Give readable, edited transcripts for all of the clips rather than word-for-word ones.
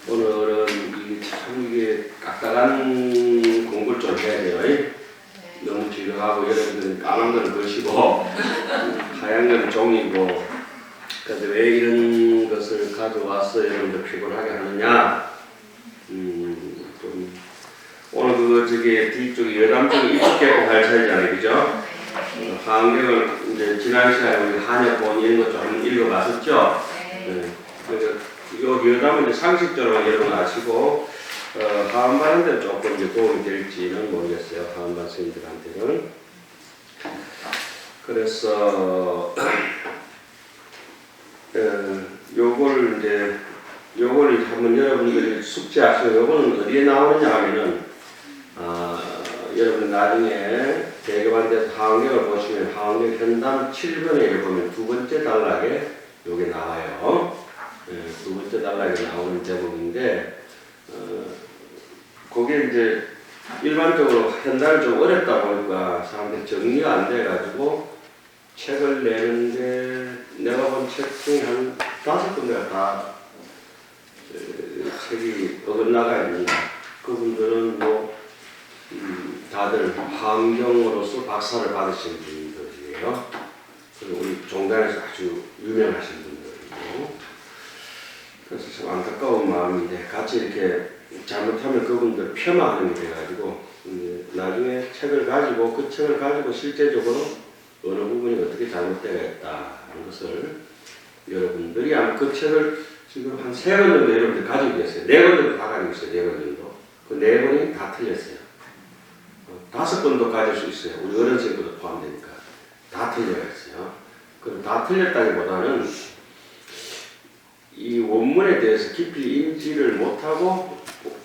오늘은 참 이게 깍깍한 공부를 좀 해야 돼요. 너무 지루하고 여러분들 까만 거는 것이고 하얀 거는 종이고. 그래서 왜 이런 것을 가져와서 여러분들 피곤하게 하느냐? 좀 오늘 저기 뒤쪽에 여담 쪽에 입숙했고 발차이잖아요, 그죠? 환경을 이제 지난 시간에 우리 한여본 이런 것 좀 읽어봤었죠. 그래서 요 여담은 이제 상식적으로 여러분 아시고 하원반한테는 조금 이제 도움이 될지는 모르겠어요. 하원반 선생님들한테는. 그래서 요거를 한번 여러분들이 숙제하시고 요거는 어디에 나오느냐 하면은 여러분 나중에 대교반대에서 하원경을 보시면 하원경 현담 7번에 보면 두 번째 단락에 요게 나와요. 두 번째 단락에 나오는 대목인데 거기에 이제 일반적으로 현담이 좀 어렵다 보니까 사람들이 정리가 안 돼가지고 책을 내는데 내가 본 책 중에 한 5군데가 다 책이 어긋나가 있는데 그분들은 뭐 다들 환경으로서 박사를 받으신 분들이에요. 그리고 우리 종단에서 아주 유명하신 분들이고. 그래서 참 안타까운 마음인데 같이 이렇게 잘못하면 그분들 폄하하는 게 돼가지고 나중에 책을 가지고 그 책을 가지고 실제적으로 어느 부분이 어떻게 잘못되겠다 하는 것을 여러분들이 아마 그 책을 지금 한 3권 정도 여러분들 가지고 계세요. 4권 정도 다 가지고 있어요. 4권 정도. 그 4권이 다 틀렸어요. 5권도 가질 수 있어요. 우리 어른생 것도 포함되니까. 다 틀려있어요. 그럼 다 틀렸다기보다는 이 원문에 대해서 깊이 인지를 못하고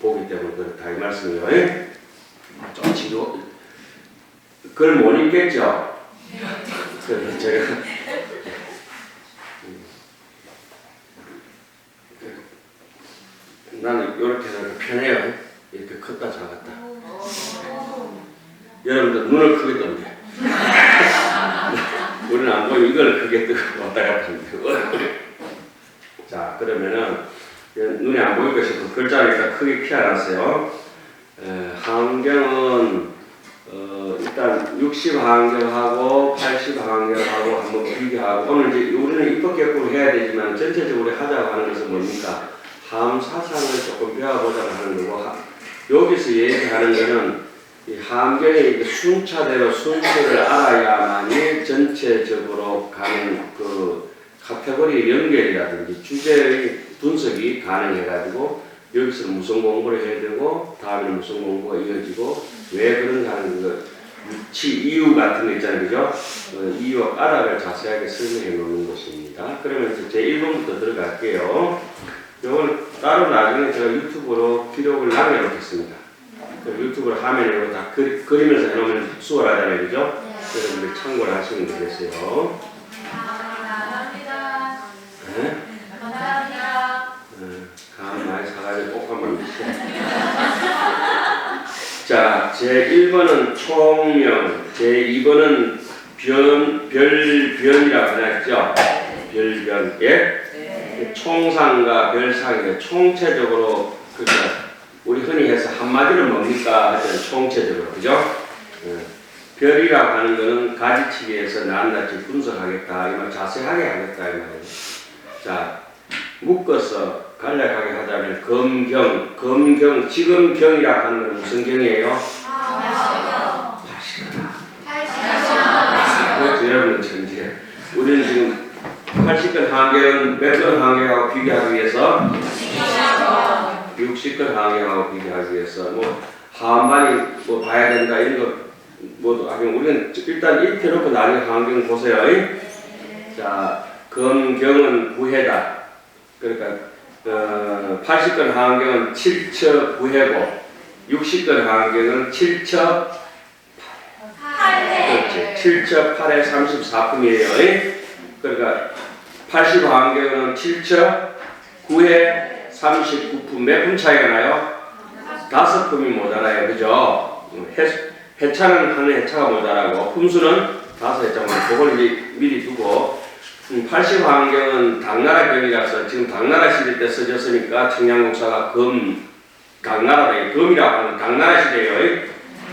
보기 때문에 그렇다 이 말씀이에요. 좀 지루. 그걸 못 읽겠죠? 그래서 제가 나는 이렇게 해서 편해요. 이렇게 컸다 작았다. 여러분들 눈을 크게 떴네. 우리는 안 보이면 이걸 크게 뜨고 왔다 갔다 하는데. 자, 그러면은 눈에 안 보일 것이 글자를 일단 크게 피해놨어요. 환경은 일단 60환경하고 80환경하고 한번 비교하고 오늘 이제 우리는 입법개혁을 해야 되지만 전체적으로 하자고 하는 것은 뭡니까? 함 사상을 조금 배워보자고 하는 거고 여기서 얘기하는 것은 이 함경의 순차대로 순서를 알아야만이 전체적으로 가는 그 카테고리 연결이라든지 주제의 분석이 가능해가지고 여기서 무슨 공부를 해야 되고 다음에는 무슨 공부가 이어지고 왜 그런가 하는 그 위치 이유 같은 거 있잖아요, 그죠? 이유와 까닭을 자세하게 설명해 놓는 것입니다. 그러면 이제 제 1번부터 들어갈게요. 이걸 따로 나중에 제가 유튜브로 기록을 남겨놓겠습니다. 유튜브로 화면으로 다 그리면서 해놓으면 수월하잖아요, 그죠? 여러분들 참고를 하시면 되겠어요. 감사합니다. 네? 감사합니다. 감 많이 사가지고 꼭 한번 드세요. 자, 제1번은 총명, 제2번은 별변이라고 했죠? 별변, 예? 총상과 별상이 총체적으로 그러니까 우리 흔히 해서 한마디로 뭡니까? 하여튼 총체적으로, 그죠? 별이라고 하는 것은 가지치기에서 낱낱이 분석하겠다, 이 말 자세하게 하겠다, 이 말이에요. 자, 묶어서 간략하게 하자면 검경, 지금 경이라고 하는 것은 무슨 경이에요? 80건. 그렇죠, 여러분 천재. 우리는 지금 80건 환경은 몇 건 환경하고 비교하기 위해서 60건 환경하고 비교하기 위해서 뭐 하원반이 뭐 봐야 된다 이런 거 뭐도 하긴 우리는 일단 입혀놓고 나중에 환경 보세요. 자, 검경은 구해다. 그러니까 80건 환경은 7처 구해고 60건 환경은 7처 8회. 7처 8회 34품이에요. 그러니까 80 환경은 7처 9회 39품 몇 품 차이가 나요? 5품이 모자라요. 그죠? 해차는 하는 해차가 모자라고 품수는 5해차만 그걸 이제 미리 두고 팔십환경은 당나라 경이라서 지금 당나라 시대 때 써졌으니까 청양목사가 당나라다. 금이라고 하는 당나라 시대예요.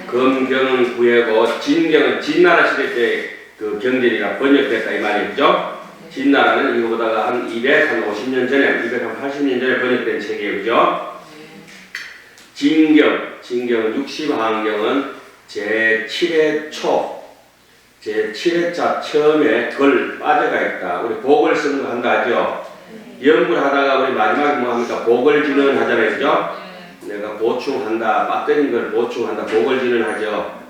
금경은 구해고 진경은 진나라 시대 때 그 경전이라 번역됐다 이 말이죠. 진나라는 이거보다가 한 250년 전에, 280년 전에 번역된 책이에요. 그죠? 진경은 60환경은 제7회 초, 제7회차 처음에 걸 빠져가 있다. 우리 복을 쓰는 거 한다 하죠. 연구를 하다가 우리 마지막에 뭐 합니까? 복을 지는 하잖아요. 그죠? 내가 보충한다, 빠뜨린 걸 보충한다, 복을 지는 하죠.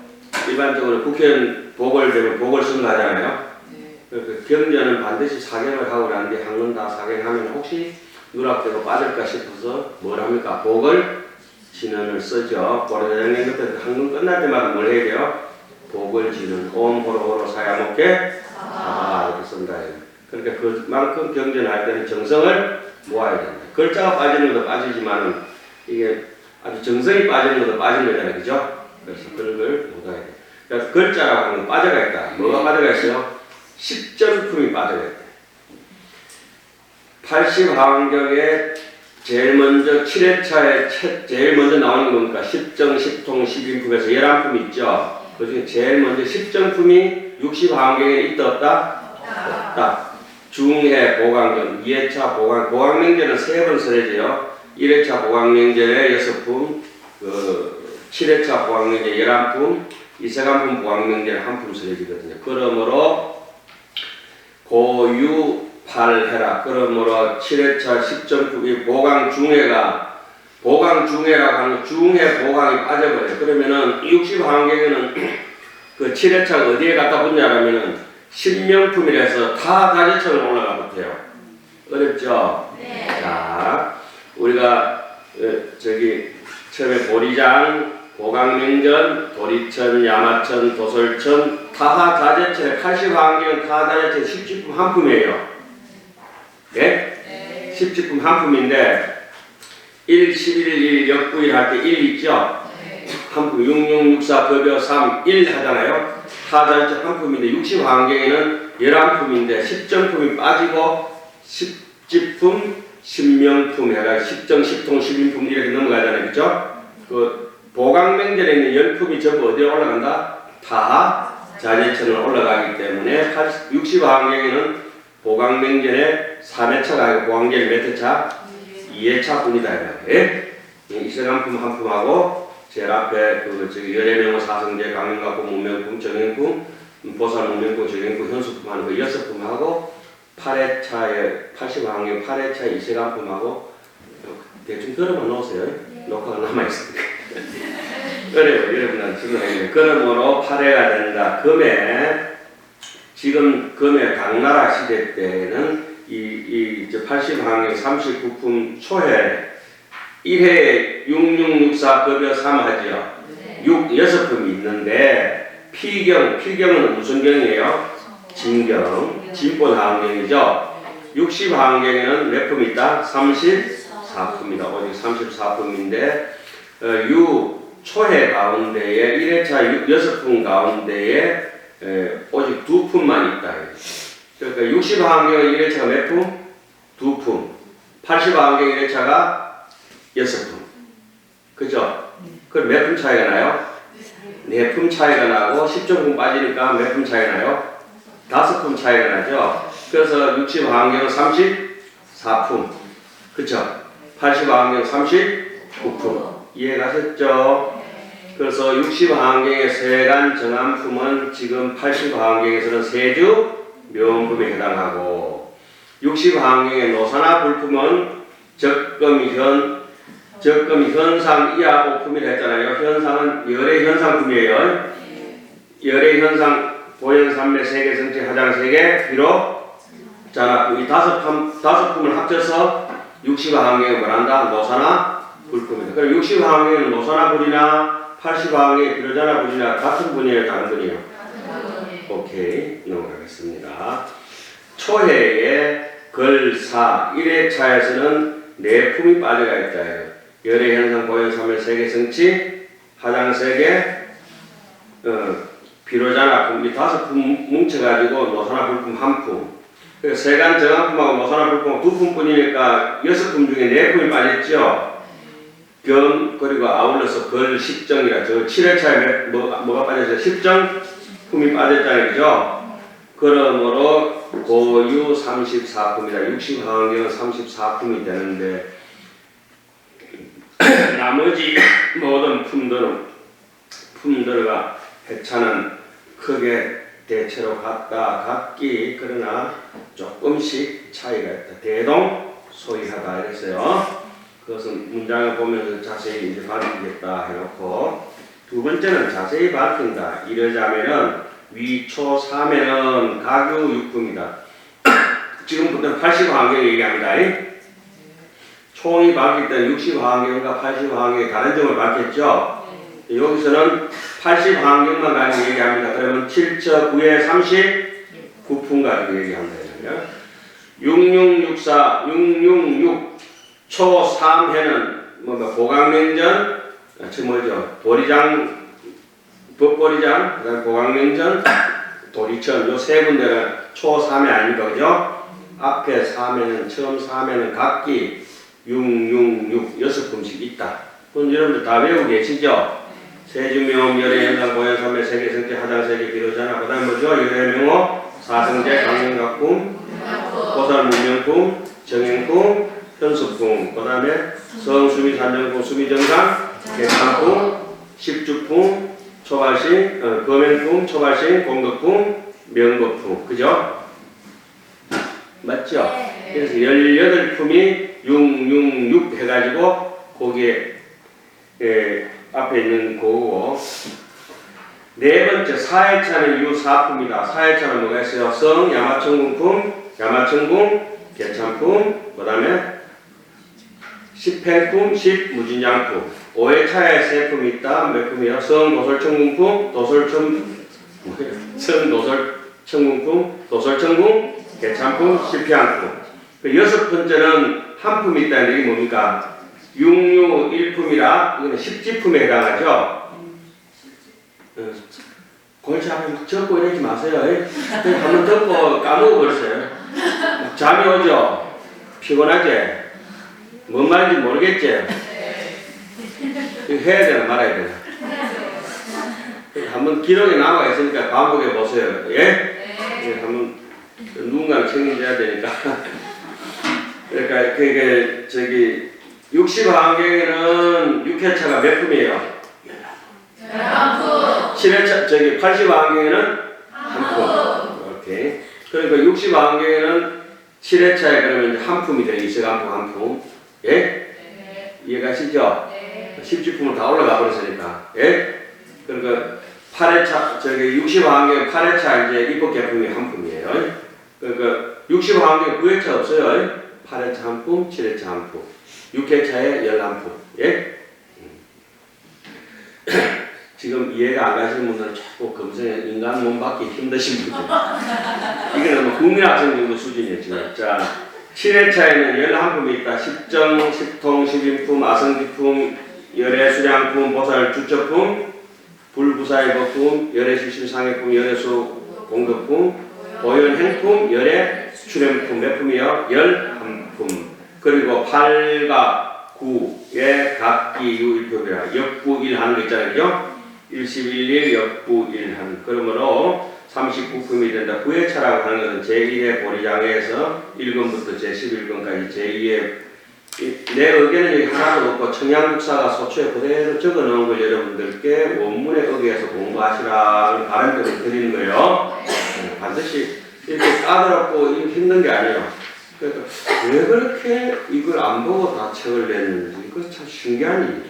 일반적으로 국회의원 복을 되면 복을 쓰는 거 하잖아요. 그 경전은 반드시 사경을 하고 나는데 한 건 다 사경하면 혹시 누락되고 빠질까 싶어서 뭘 합니까? 복을 진언을 쓰죠. 보라대장님 그때 한건 끝날 때마다 뭘 해야 돼요? 복을 지는 옴 호로호로 사야목게 이렇게 쓴다. 그러니까 그만큼 경전할 때는 정성을 모아야 된다. 글자가 빠지는 것도 빠지지만은 이게 아주 정성이 빠지는 것도 빠지는 거잖아요. 그죠? 그래서 그걸 못 해야 돼. 그래서 글자라고 하는 건 빠져가 있다. 뭐가 빠져가 있어요? 십정품이 빠져가 있다. 80하환경에 제일 먼저 7회차에 제일 먼저 나오는 겁니까? 십정, 십통, 십인품에서 11품이 있죠. 그 중에 제일 먼저 십정품이 60하환경에 있다 없다? 없다. 중해 보강경, 2회차 보강명제는 3번 쓰여져요. 1회차 보강명제에 6품, 7회차 보강명제 11품, 이세간품 보강명제는 1품 쓰여지거든요. 그러므로 고유팔해라. 그러므로 7회차 10정품이 보강중해라고 하는 중해 보강이 빠져버려요. 그러면은 60환경에는 그 7회차가 어디에 갖다 붙냐라면은 신명품이라서 타자지처럼 올라가 붙어요. 어렵죠? 네. 자, 우리가 처음에 보리장, 보강명전, 도리천, 야마천, 도솔천, 타하자재체, 80환경은 타하자재체 10지품 한 품이에요. 네? 10지품 한 품인데 1, 11, 1, 역구일 할 때 1 있죠? 한 품, 6, 6, 6, 4, 급여 3, 1 하잖아요. 타자재체 한 품인데 60환경에는 11품인데 10정품이 빠지고 10지품, 10명품 해가 10정, 10통, 10인품 이렇게 넘어가잖아요. 그죠? 그 보강명전에 있는 10품이 전부 어디에 올라간다? 타자재체는 올라가기 때문에 60환경에는 보강명전에 3회차가 아니고 보강명전이 몇 회차? 2회차 뿐이다. 이세간품 한 품하고 제일 앞에 열애명호 사성제, 강명각품, 문명품, 정형품, 보살 문명품, 정형품, 현수품 하는 거 6품하고 8회차에 80환경 8회차에 이세간품하고 대충 걸어만 놓으세요. 녹화가 남아있으니까. 어려워요. 여러분한테 설명해요. 그러므로 8회가 된다. 지금 금의 당나라 시대 때는 80환경 39품 초에 1회에 6664 급여 3 하죠. 6phẩm이 있는데 필경은 무슨 경이에요? 진경, 진본하환경이죠. 60하환경에는 몇 품이 있다? 34품이다. 오직 34품인데 초해 가운데에 1회차 6품 가운데에 오직 2품만 있다. 그러니까 60하환경은 1회차가 몇 품? 2품. 80하환경 1회차가 6품. 그죠? 그럼 몇 품 차이가 나요? 4품 차이가 나고 10정품 빠지니까 몇 품 차이가 나요? 5품 차이가 나죠? 그래서 60하환경은 34품. 그쵸? 80하환경 39품. 이해가셨죠? 그래서 60하환경의 세간 정한품은 지금 80하환경에서는 세주 묘음품에 해당하고 60하환경의 노사나 불품은 적금 현상 이하 오품이라 했잖아요. 현상은 열의 현상품이에요. 열의 현상 보현 삼매 세계 성체 화장 세계 비록 이 5품을 합쳐서 60하환경에 뭐란다? 노사나 불품이다. 그럼 60하환경에는 노사나 불이나 80하환경에 비로자나 불이나 같은 분이에요, 다른 분이에요? 오케이, 넘어가겠습니다. 초해에 걸사 1회차에서는 4품이 빠져가 있다. 열의 현상 보현 삼매 세계 성치 화장 세계 비로자나 품 이 5품 뭉쳐가지고 노사나 불품 1품. 세간 정한품하고 모산화 불품 두 품뿐이니까 6품 중에 4품이 빠졌죠. 변 그리고 아울러서 걸 십정이라 저 7회차에 뭐가 빠졌어요? 십정품이 빠졌잖아요. 그죠? 그러므로 고유 34품이다. 60하환경은 34품이 되는데 나머지 모든 품들과 해차는 크게 대체로 같기 그러나 조금씩 차이가 있다. 대동 소이하다 이랬어요. 그것은 문장을 보면서 자세히 이제 밝히겠다 해놓고 두 번째는 자세히 밝힌다. 이러자면은 위초 3에는 가교 6품이다. 지금부터 80화환경 얘기합니다. 총이 밝힐 때는 60화환경과 80화환경의 다른 점을 밝혔죠. 여기서는 80환경만 가지고 얘기합니다. 그러면 7처 9에 39품 가지고 얘기한다. 6664, 666, 초 3해는 보강명전, 보리장, 법보리장, 그다음 보강명전, 도리천, 요 세 군데는 초 3해 아닙니까? 그죠? 앞에 3해는, 처음 3해는 각기 666, 6품씩 있다. 그럼 여러분들 다 외우고 계시죠? 세주명, 열의 연상, 보현삼매, 세계, 성제, 화장, 세계, 비로자나, 그 다음 뭐죠? 열의 명호, 사성제, 강령각품, 보살, 문명품, 정행품, 현수품, 그 다음에 성, 수미, 산정품, 수미정상, 개상품, 십주품, 초발신, 거맹품, 초발신, 공덕품, 명법품, 그죠? 맞죠? 그래서 18품이 666 해가지고 거기에 앞에 있는 거고 네 번째 4회차는 유사품이다. 4회차는 뭐가 있어요? 성, 야마천궁품, 야마천궁, 개참품, 그 다음에 십행품, 십무진장품. 5회차에 세 품이 있다. 몇 품이요? 성, 도솔천궁품, 성, 도솔천궁품, 도솔천궁, 개참품, 십향품. 그 여섯 번째는 한 품이 있다는 얘기 뭡니까? 66일품이라 이거는 십지품에 해당하죠. 골치 앞에 막 적고 이러지 마세요. 한번 듣고 까먹어버렸어요. 잠이 오죠? 피곤하지? 뭔 말인지 모르겠지? 이거 해야 되나 말아야 되나? 한번 기록에 남아 있으니까 반복해 보세요. 예? 한번 누군가는 책임져야 되니까. 그러니까 그게 저기 60화환경에는 6회차가 몇 품이에요? 7회차, 저기 80화환경에는 한 품. 오케이. 그러니까 60화환경에는 7회차에 그러면 이제 한 품이 돼요. 이세간품 한 품. 예? 이해가시죠? 10지품을 다 올라가 버렸으니까. 예? 그러니까 8회차, 저기 60화환경 8회차 이제 입법개품이 한 품이에요. 그러니까 60화환경 9회차 없어요. 8회차 한 품, 7회차 한 품. 6회차에 11품. 예? 지금 이해가 안 가시는 분들은 자꾸 검색에 인간 몸 받기 힘드신 분들. 이거는 뭐 국민학생 정도 수준이에요, 지금. 자, 7회차에는 11품이 있다. 십정, 십통, 십인품, 아성지품, 열애 수량품, 보살 주처품, 불부사의 법품, 열애 수심상해품, 열애수 공덕품, 보현행품, 열애 출연품 몇 품이요? 11품. 그리고 8과 9의 각기 유일표이라 역부일 하는 거 있잖아요. 그죠? 일시일일 역부일한. 그러므로 39품이 된다. 9회차라고 하는 것은 제1회 보리장에서 1권부터 제11권까지 제2회 내 의견은 여기 하나도 없고 청양국사가 소초에 그대로 적어 놓은 걸 여러분들께 원문에 의해서 공부하시라는 바람대로 드리는 거예요. 반드시 이렇게 까다롭고 힘든 게 아니에요. 그러니까 왜 그렇게 이걸 안 보고 다 책을 냈는지 이거 참 신기한 일이에요.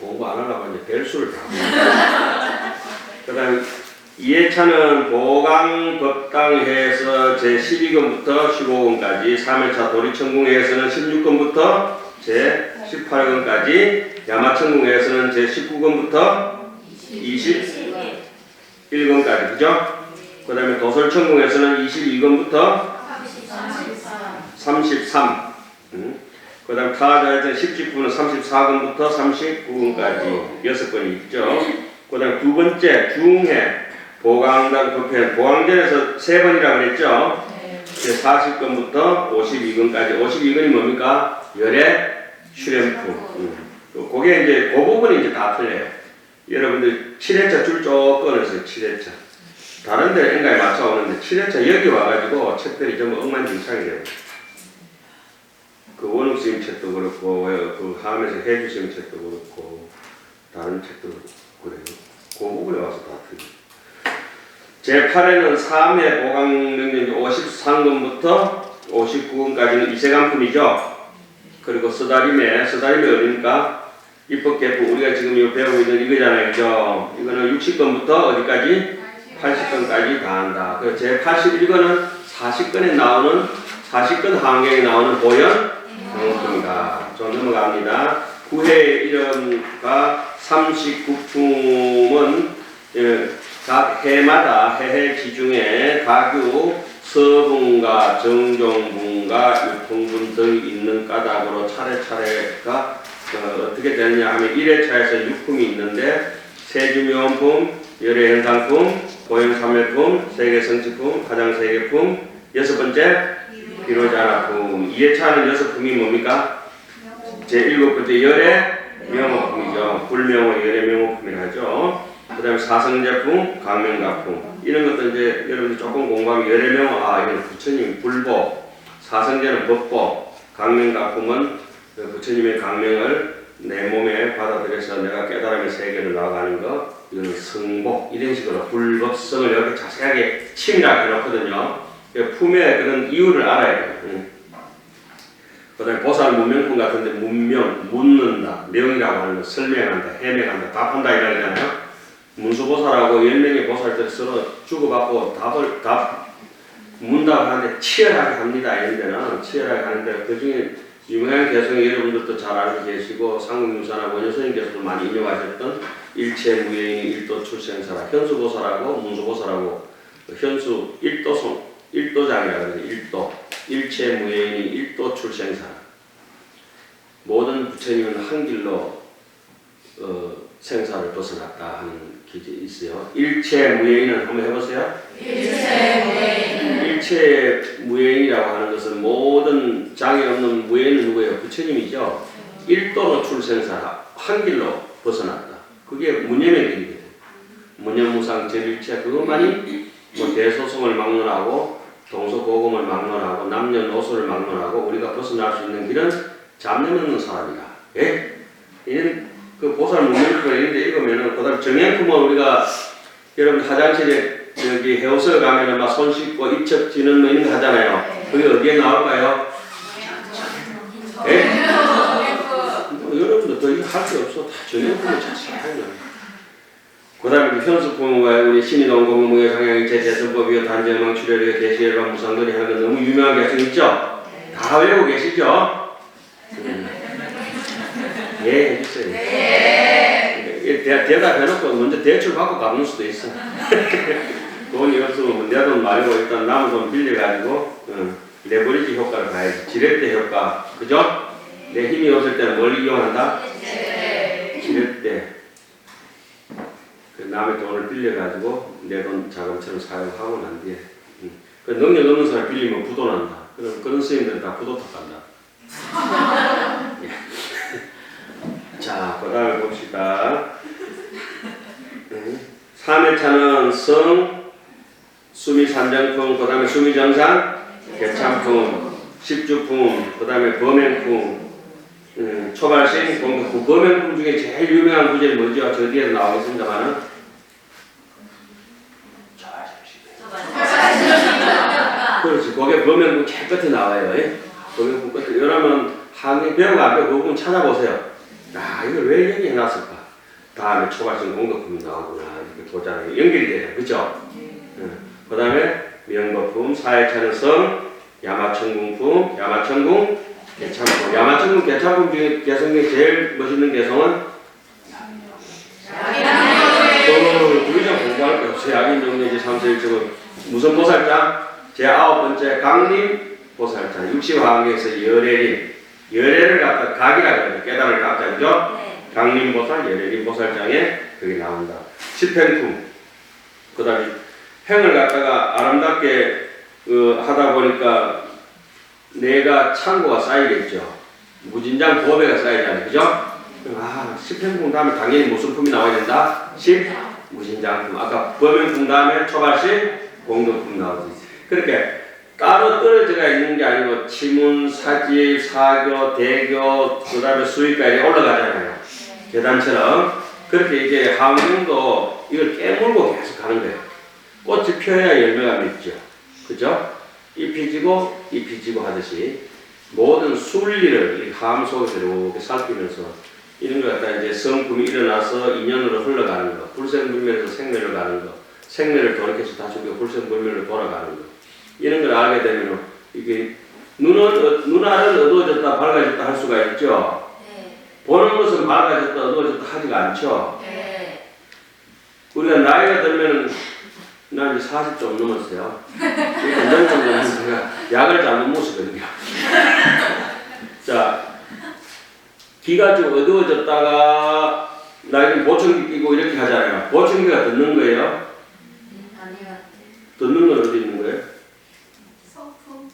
공부 안 하려고 이제 별수를 다 하고. 그 다음에 2회차는 보강법당회에서 제12권부터 15권까지, 3회차 도리천궁회에서는 16권부터 제18권까지, 야마천궁회에서는 제19권부터 21권까지, 그죠? 그 다음에 도솔천궁에서는 22권부터 33. 그 다음 타자에서 10지품은 34권부터 39권까지 6권이 있죠. 그 두 번째 중해 보강단 급행 보강전에서 3번이라고 그랬죠. 네. 40건부터 52건까지 52건이 뭡니까? 열애 슈렘프. 그게 이제 그 부분이 이제 다 틀려요. 여러분들 7회차 줄 쭉 끊어서 7회차 다른 데 인가에 맞춰 오는데 7회차 여기 와가지고 책들이 전부 엉망진창이 돼요. 그 원웅스님 책도 그렇고 그 하면서 해주신 책도 그렇고 다른 책도 그래요. 그 부분에 와서 다 틀려요. 제8회는 3회 보강능력 53건부터 59건까지는 이세간품이죠. 그리고 쓰다림에 어딥니까? 입법개품 우리가 지금 이거 배우고 있는 이거잖아요. 그죠? 이거는 60건부터 어디까지? 80건까지 다 한다. 그리고 제81건은 40건에 나오는 40건 항경에 나오는 보연 항품이다. 좀 넘어갑니다. 9회 이름과 39품은 각 해마다 해해 지중해 가규 서분과 정종분과 유통분 등이 있는 까닭으로 차례차례가 어떻게 되느냐 하면 1회차에서 6품이 있는데 세주묘원품, 열애현상품, 보현삼회품, 세계성취품, 가장세계품, 6번째 비로자나품. 2회차는 6품이 뭡니까? 제7번째 열애명호품이죠. 불명호 열애명호품이라 하죠. 그 다음에 사성제품, 강명가품 이런 것도 이제 여러분들 조금 공부하면 열애명호 이건 부처님 불법, 사성제는 법법, 강명가품은 부처님의 강명을 내 몸에 받아들여서 내가 깨달음의 세계를 나아가는 거 이거는 성복 이런 식으로 불법성을 이렇게 자세하게 치밀하게 해놓거든요. 품의 그런 이유를 알아야 돼요. 그 다음에 보살 문명품 같은데 문명, 묻는다, 명이라고 하는 거 설명한다, 해명한다, 답한다 이러잖아요. 문수보살하고 10명의 보살들 서로 주고받고 답 문답을 하는데 치열하게 합니다. 이런 데는 치열하게 하는데 그 중에 유명한 개성이 여러분들도 잘 알고 계시고 상국유산하고 원효스님께서도 많이 인용하셨던 일체무예인이 일도 출생사라 현수보살하고 문수보살하고 현수 일도장이라고 그러죠. 일도 일체무예인이 일도 출생사라 모든 부처님은 한 길로 생사를 벗어났다 하는 기질이 있어요. 일체무예인은 한번 해보세요. 일체무예인이라고 하는 것은 모든 장애 없는 무예인은 누구예요? 부처님이죠. 일도로 출생사라 한 길로 벗어났다. 그게 문념의 길이거든요. 문념무상 제일체 그것만이 뭐 대소성을 막론하고 동서고금을 막론하고 남녀노소를 막론하고 우리가 벗어날 수 있는 길은 잡념 없는 사람이다. 예? 이는 그 보살 문명표가 있는데 읽으면은 그다음 정행품은 우리가 여러분 화장실에 여기 헤어스를 가면은 막 손 씻고 입척 지는 뭐 이런 거 하잖아요. 그게 어디에 나올까요? 예? 여러분들 더 이거 할 게 없어. 다 정행품을 자세히 하는 거예요. 그 다음에 현수품과 우리 신의동 공무의 상향일체 대선법이요 단전망 출혈이요 대시열방 무상거리 하는 거 너무 유명한 개성 있죠? 다 외우고 계시죠? 예 해주세요. 대답해놓고 먼저 대출 받고 갚는 수도 있어. 돈이 없으면 내 돈 말고 일단 남은 돈 빌려가지고 레버리지 효과를 봐야지. 지렛대 효과 그죠? 내 힘이 없을 때는 뭘 이용한다? 지렛대. 그 남의 돈을 빌려가지고 내 돈 자금처럼 사용하고 난 뒤에 그 능력 없는 사람 빌리면 부도 난다. 그런 스님들은 다 부도 탁한다. 자, 그 다음에 봅시다. 3회차는 성, 수미산정품, 그 다음에 수미정상, 개참품, 십주품, 그 다음에 범행품, 초발생, 공격품. 범행품 중에 제일 유명한 구절이 뭐죠? 저 뒤에 나오겠습니다만은 그렇지. 거기에 범행품 제일 끝에 나와요. 범행품 끝에. 여러분 항해 배우가 안 배우고 그 부분 찾아보세요. 이걸 왜 여기 해놨을까? 다음에 초발생 공격품이 나오구나. 이렇게 도장이 연결이 돼요. 그죠? 그 다음에 명법품, 사회차는 성, 야마천궁품, 야마천궁, 개참품. 야마천궁, 개참품 중에 개성 중에 제일 멋있는 개성은? 그게 좀 공부할 게 없어요. 약인정리지 3세일적은 무슨 보살장? 제9번째 강림 보살장. 60화학에서 열애림. 열애를 갖다 각이라 그래요. 깨달을 각자, 그죠? 강림보살, 열애림 보살장에 그게 나온다. 10행품. 그 다음에 행을 갖다가 아름답게 하다 보니까 내가 창고가 쌓이겠죠. 무진장 보배가 쌓이잖아요. 그죠? 10행품 다음에 당연히 무슨 품이 나와야 된다? 10 무진장품. 아까 범행품 다음에 초발식 공동품 나오지. 그렇게 따로 떨어져가 있는 게 아니고 치문, 사지, 사교, 대교, 그 다음에 수위까지 올라가잖아요. 계단처럼. 그렇게 이제 하원경도 이걸 깨물고 계속 가는 거예요. 꽃이 펴야 열매가 맺죠. 그죠? 잎이 지고 잎이 지고 하듯이 모든 순리를 이 하원 속에서 이렇게 살피면서 이런 걸 갖다 이제 성품이 일어나서 인연으로 흘러가는 거, 불생불멸에서 생멸로 가는 거, 생멸을 돌이켜서 다시 불생불멸로 돌아가는 거, 이런 걸 알게 되면 이게 눈알은 어두워졌다 밝아졌다 할 수가 있죠. 네. 보는 것은 밝아졌다 어두워졌다 하지가 않죠. 네. 우리가 나이가 들면은 난 이제 40좀 넘었어요. 그러니까 제가 약을 잘못 먹었거든요. 자, 귀가 좀 어두워졌다가 나이는 보청기 끼고 이렇게 하잖아요. 보청기가 듣는 거예요. 아니 같아. 듣는 건 어디 있는 거예요? 성품.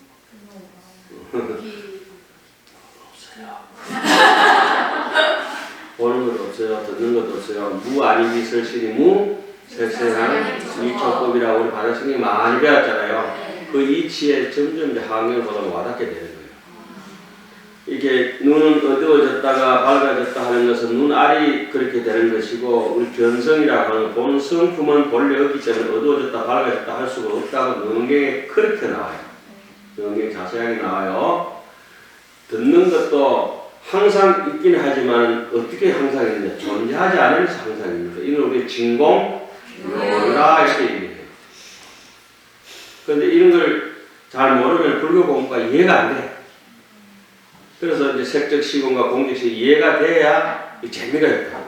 보는 것 없어요. 듣는 것도 없어요. 무 아니기 설신이 무 설신한 이초법이라고 우리 바다 선생님이 많이 배웠잖아요. 그 이치에 점점 이제 하강경을 보다 와닿게 되는 거예요. 이게 눈은 어두워졌다가 밝아졌다 하는 것은 눈알이 그렇게 되는 것이고 우리 변성이라고 하는 본 성품은 본래 없기 때문에 어두워졌다 밝아졌다 할 수가 없다고 능경에 그렇게 나와요. 능경에 자세하게 나와요. 듣는 것도 항상 있긴 하지만 어떻게 항상 있느냐 존재하지 않으면서 항상 있는 거예요. 이걸 우리 진공 요라 이렇게 얘기해요. 그런데 이런 걸 잘 모르면 불교 공부가 이해가 안 돼. 그래서 이제 색적 시공과 공적시 이해가 돼야 재미가 있다.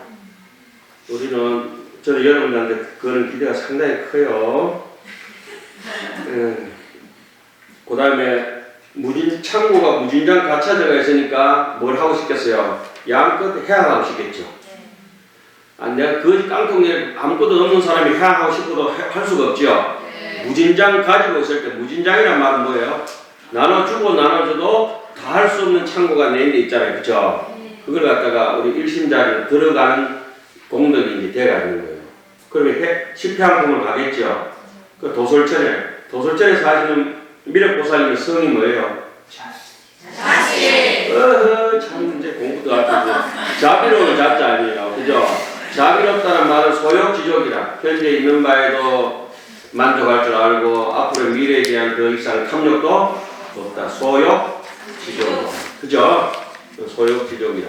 우리는 저는 여러분들한테 그런 기대가 상당히 커요. 그 다음에 창고가 무진장 갖춰져가 있으니까 뭘 하고 싶겠어요? 양껏 해양하고 싶겠죠. 내가 그 깡통에 아무것도 없는 사람이 해양하고 싶어도 할 수가 없죠. 무진장 가지고 있을 때 무진장이란 말은 뭐예요? 나눠주고 나눠줘도 다 할 수 없는 창고가 내 인데 있잖아요. 그죠? 그걸 갖다가 우리 일심자리로 들어가는 공덕이 이제 돼가 있는 거예요. 그러면 십회항품을 가겠죠. 그 도솔천에서 하시는 미륵보살님의 성이 뭐예요? 자식. 참 이제 공부도 할 텐데 자비로운 자자 아니에요. 그죠? 자비롭다는 말은 소욕지족이라 현재 있는 바에도 만족할 줄 알고 앞으로 미래에 대한 더 이상 탐욕도 없다. 소욕지족. 그죠? 소욕지족이라.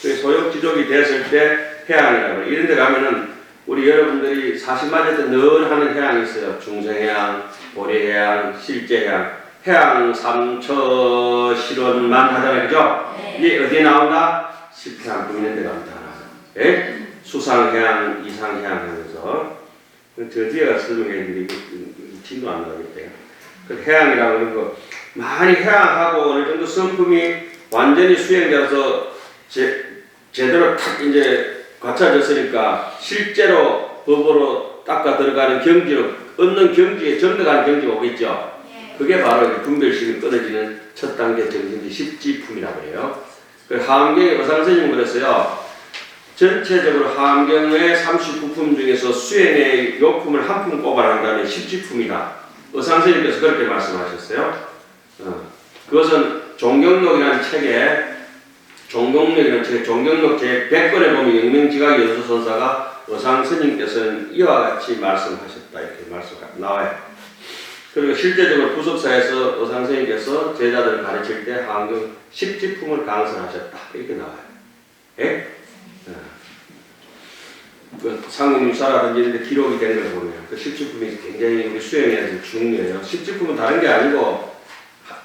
그 소욕지족이 됐을 때 해양이라고 해요. 이런 데 가면은 우리 여러분들이 사실 맞을 때 늘 하는 해양이 있어요. 중생해양, 보리해양, 실제해양. 해양, 삼처, 실원만 하잖아요. 그죠? 이게 어디에 나온다? 십해양 있는 데 가면 다 나와요. 예? 수상해양, 이상해양 하면서. 저 뒤에가 설명했는데 tim도 안 나오겠대요. 그 해양이라고 하는 거 많이 해양하고 어느 정도 성품이 완전히 수행되어서 제대로 탁 이제 갖춰졌으니까 실제로 법으로 닦아 들어가는 경지로 얻는 경지에 정득한 경지가 오겠죠. 그게 바로 분별심이 끊어지는 첫 단계 정신지 십지품이라고 해요. 그 하암경의 어상선생님은 그랬어요. 전체적으로 하암경의 39품 중에서 수행의 요품을 한 품 꼽아낸다는 십지품이다. 어상선생님께서 그렇게 말씀하셨어요. 그것은 종경록이라는 책에 종경록 제 100권에 보면 영명지각 연수선사가 어상스님께서는 이와 같이 말씀하셨다 이렇게 말씀가 나와요. 그리고 실제적으로 부석사에서 어상스님께서 제자들을 가르칠 때 하암경 십지품을 강설하셨다 이렇게 나와요. 예? 그 상국유사라든지 이런 데 기록이 되는 걸 보면 그 십지품이 굉장히 우리 수행에 중요해요. 십지품은 다른 게 아니고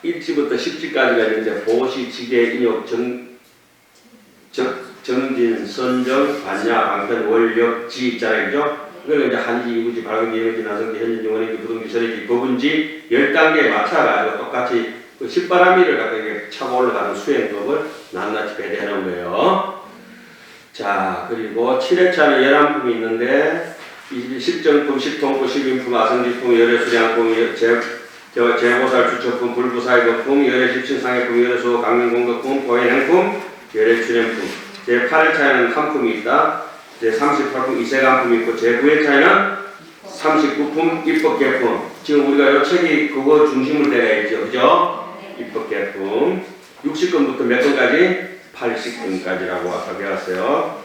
1지부터 10지까지가 있는데 보시, 지계, 인욕, 정진, 선정, 반야, 방편, 월력, 지 있잖아요. 그죠? 그걸 이제 한지, 이구지, 발근지, 예명지, 나성지, 현지, 영원지, 부동지, 절의지, 법은지 10단계에 맞춰가지고 똑같이 그 십바라미를 갖다 이렇게 차고 올라가는 수행법을 낱낱이 배대해 놓은 거예요. 자, 그리고 7회차는 11품이 있는데 십정품, 십통품, 십인품, 아성지품, 열애수량품, 제보살 주처품, 불부사의거품, 열애십신상해품, 열애수 강릉공덕품, 보혜행품, 열애출연품. 제8회차에는 한 품이 있다. 제38품 이세간품이 있고 제9회차에는 39품 입법개품. 지금 우리가 이 책이 그거 중심으로 되어 있죠. 그죠? 입법개품. 60건부터 몇 건까지? 80건까지라고 아까 배웠어요.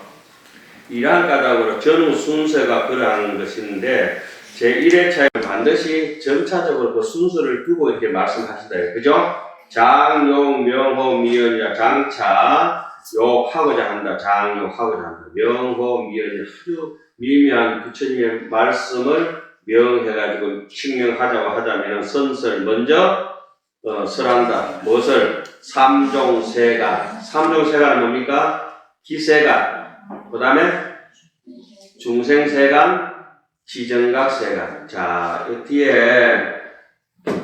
이러한 까닭으로 전후 순서가 그러한 것인데 제1회차에 반드시 점차적으로 그 순서를 두고 이렇게 말씀하신다. 그죠? 장, 용, 명호, 미연이라 장차 욕하고자 한다. 장욕하고자 한다. 명호, 미연이 아주 미미한 부처님의 말씀을 명해가지고 증명하자고 하자면 선설 먼저 설한다. 무엇을? 삼종세간. 삼종세간은 뭡니까? 기세간. 그 다음에 중생세간, 지정각세간. 자, 이 뒤에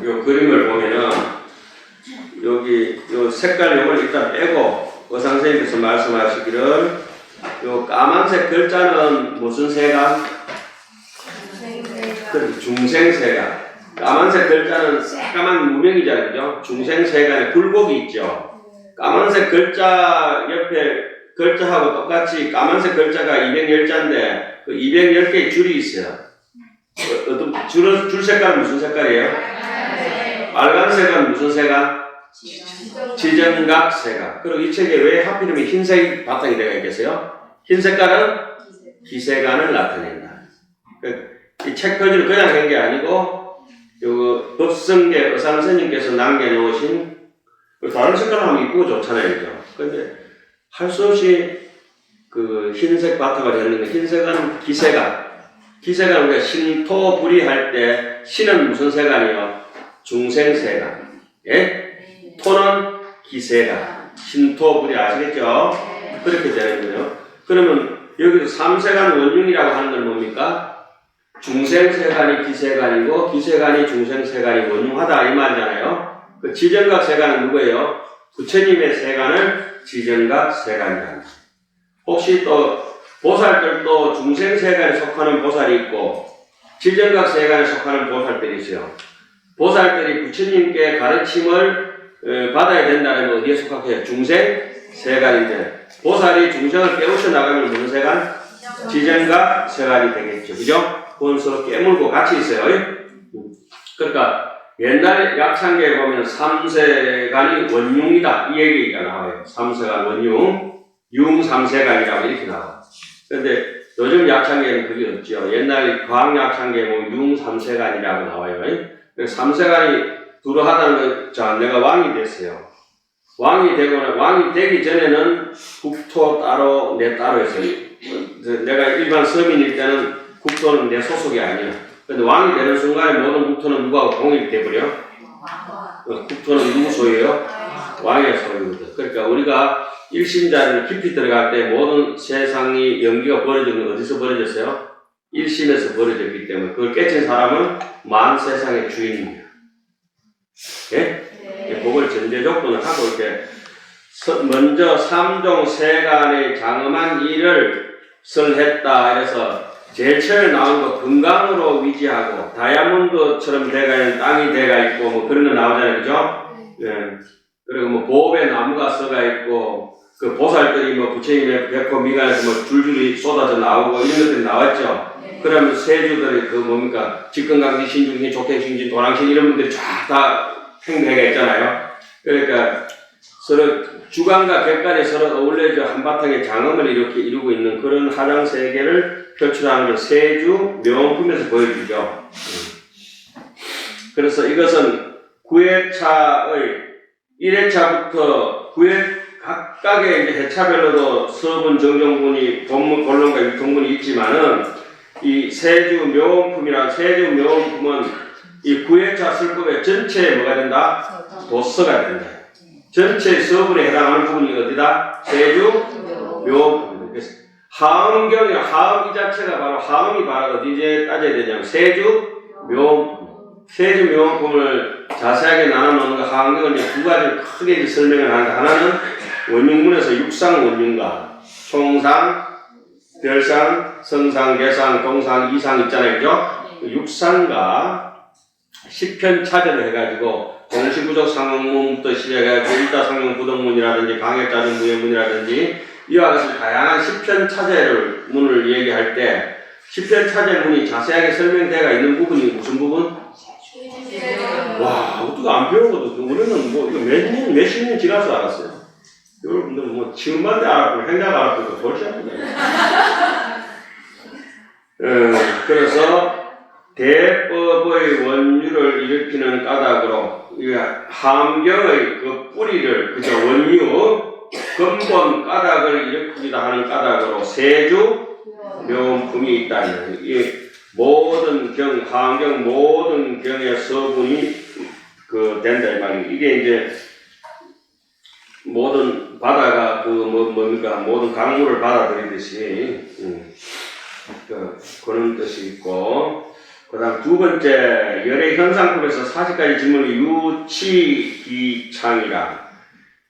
요 그림을 보면은 여기 요 색깔 요걸 일단 빼고 의상선생님께서 말씀하시기를 요 까만색 글자는 무슨 세간? 중생세간. 까만색 글자는 새까만 무명이잖아요. 그죠? 중생세간에 굴곡이 있죠. 까만색 글자 옆에 글자하고 똑같이 까만색 글자가 210자인데 그 210개의 줄이 있어요. 줄 색깔은 무슨 색깔이에요? 빨간색은 무슨 세간? 지정각세간. 그리고 이 책에 왜 하필이면 흰색 바탕이 되어 있겠어요? 흰 색깔은 기세간을 나타낸다. 이 책 표지를 그냥 한 게 아니고 요 법성계 의상선생님께서 남겨놓으신 다른 색깔 하면 이쁘고 좋잖아요. 그죠? 근데 할 수 없이 그 흰색 바탕을 했는데 흰색은 기세간. 기세간 우리가 신토불이 할 때 신은 무슨 세간이요? 중생세간. 예? 토는 기세간. 신토불이 아시겠죠? 그렇게 되는 거예요. 그러면 여기서 삼세간 원흉이라고 하는 건 뭡니까? 중생세간이 기세간이고 기세간이 중생세간이 원흉하다 이 말이잖아요. 그 지정각세간은 누구예요? 부처님의 세간을 지정각세간이란다. 혹시 또 보살들도 중생세간에 속하는 보살이 있고 지정각세간에 속하는 보살들이 있어요. 보살들이 부처님께 가르침을 받아야 된다면 어디에 속하게요? 중생세간인데 보살이 중생을 깨우쳐 나가면 무슨 세간? 지정각세간이 되겠죠. 그죠? 그건 서로 깨물고 같이 있어요. 그러니까 옛날 약창계에 보면 삼세간이 원흉이다 이 얘기가 나와요. 삼세간 원흉, 융삼세간이라고 이렇게 나와요. 그런데 요즘 약창계에는 그게 없죠. 옛날 과학약창계에 보면 융삼세간이라고 나와요. 삼세간이 두루하다는 거, 자, 내가 왕이 됐어요. 왕이 되기 전에는 국토 따로 내 따로 했어요. 내가 일반 서민일 때는 국토는 내 소속이 아니야. 근데 왕이 되는 순간에 모든 국토는 누구하고 공익이 돼버려? 국토는 누구 소유예요? 왕의 소유거든. 그러니까 우리가 일심자를 깊이 들어갈 때 모든 세상이 연기가 벌어지는 건 어디서 벌어졌어요? 일심에서 벌어졌기 때문에 그걸 깨친 사람은 만 세상의 주인입니다. 예? 그걸 전제 조건을 하고 이렇게 먼저 삼종 세간의 장엄한 일을 설했다. 그래서 제일 처음에 나온 거 금강으로 위지하고 다이아몬드처럼 돼가 있는 땅이 돼가 있고 뭐 그런 거 나오잖아요. 그죠? 예. 그리고 뭐 보업에 나무가 써가 있고 그 보살들이 뭐 부처님의 백호 미간에서 뭐 줄줄이 쏟아져 나오고 이런 것들이 나왔죠. 그러면 세주들이 그 뭡니까? 직근강지, 신중신, 족행신진, 도랑신 이런 분들이 쫙 다 행해가 있잖아요. 그러니까 서로 주간과 객간이 서로 어울려져 한바탕의 장엄을 이렇게 이루고 있는 그런 한양 세계를 표출하는 걸 세주 명품에서 보여주죠. 그래서 이것은 9회차의 1회차부터 9회 각각의 이제 회차별로도 서분, 정정분이, 본문, 본론과 유통분이 있지만은 이 세주 묘원품이란 세주 묘원품은 이 9회차 설법의 전체에 뭐가 된다? 도서가 된다. 전체 서분에 해당하는 부분이 어디다? 세주 묘원품. 그래서 하음경이나 하음 이 자체가 바로 하음이 바로 어디에 따져야 되냐면 세주 묘원품. 세주 묘원품을 자세하게 나눠놓는 거 하음경은 이제 두 가지를 크게 설명을 하는데 하나는 원흉문에서 육상 원흉과 총상 별상, 성상, 계상, 동상, 이상 있잖아요. 그죠? 육상과 10편 차제를 해가지고 공시부족 상명문부터 시작해가지고 일다상명 부동문이라든지 강해짜는 무예문이라든지 이와 같은 다양한 10편 차제를 문을 얘기할 때 10편 차제 문이 자세하게 설명되어 있는 부분이 무슨 부분? 와, 어떻게 안 배우거든. 우리는 뭐 이거 몇십 년 지나서 알았어요. 여러분들은 뭐 지금만 알았고 행자가 알았고 돌지 않는다. 그래서 대법의 원유를 일으키는 까닭으로 함경의 그 뿌리를 그저 원유 근본 까닭을 일으키기도 하는 까닭으로 세주 명품이 있다는 이 모든 경 함경 모든 경의 서분이 그 된다 이 말이에요. 이게 이제 모든 바다가 그 뭡니까 모든 강물을 받아들이듯이 그런 뜻이 있고. 그 다음 두 번째, 열의 현상법에서 40가지 질문이 유치기창이라.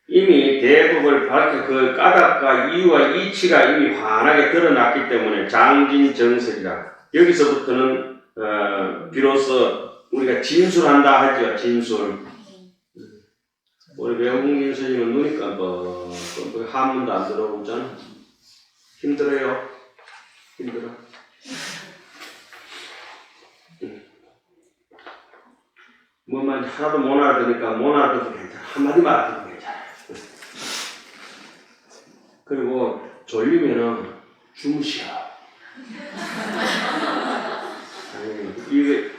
이미 대법을 밝혀 그 까닭과 이유와 이치가 이미 환하게 드러났기 때문에 장진정설이라. 여기서부터는, 비로소 우리가 진술한다 하죠, 진술. 우리 외국인 선생님은 눈이 깜빡, 한문도 안 들어오잖아. 힘들어요. 힘들어. 뭐만 하나도 못 알아듣으니까 못 알아듣어도 괜찮아. 한마디만 알아듣어도 괜찮아. 그리고 졸리면은 주무셔. 아니, 이게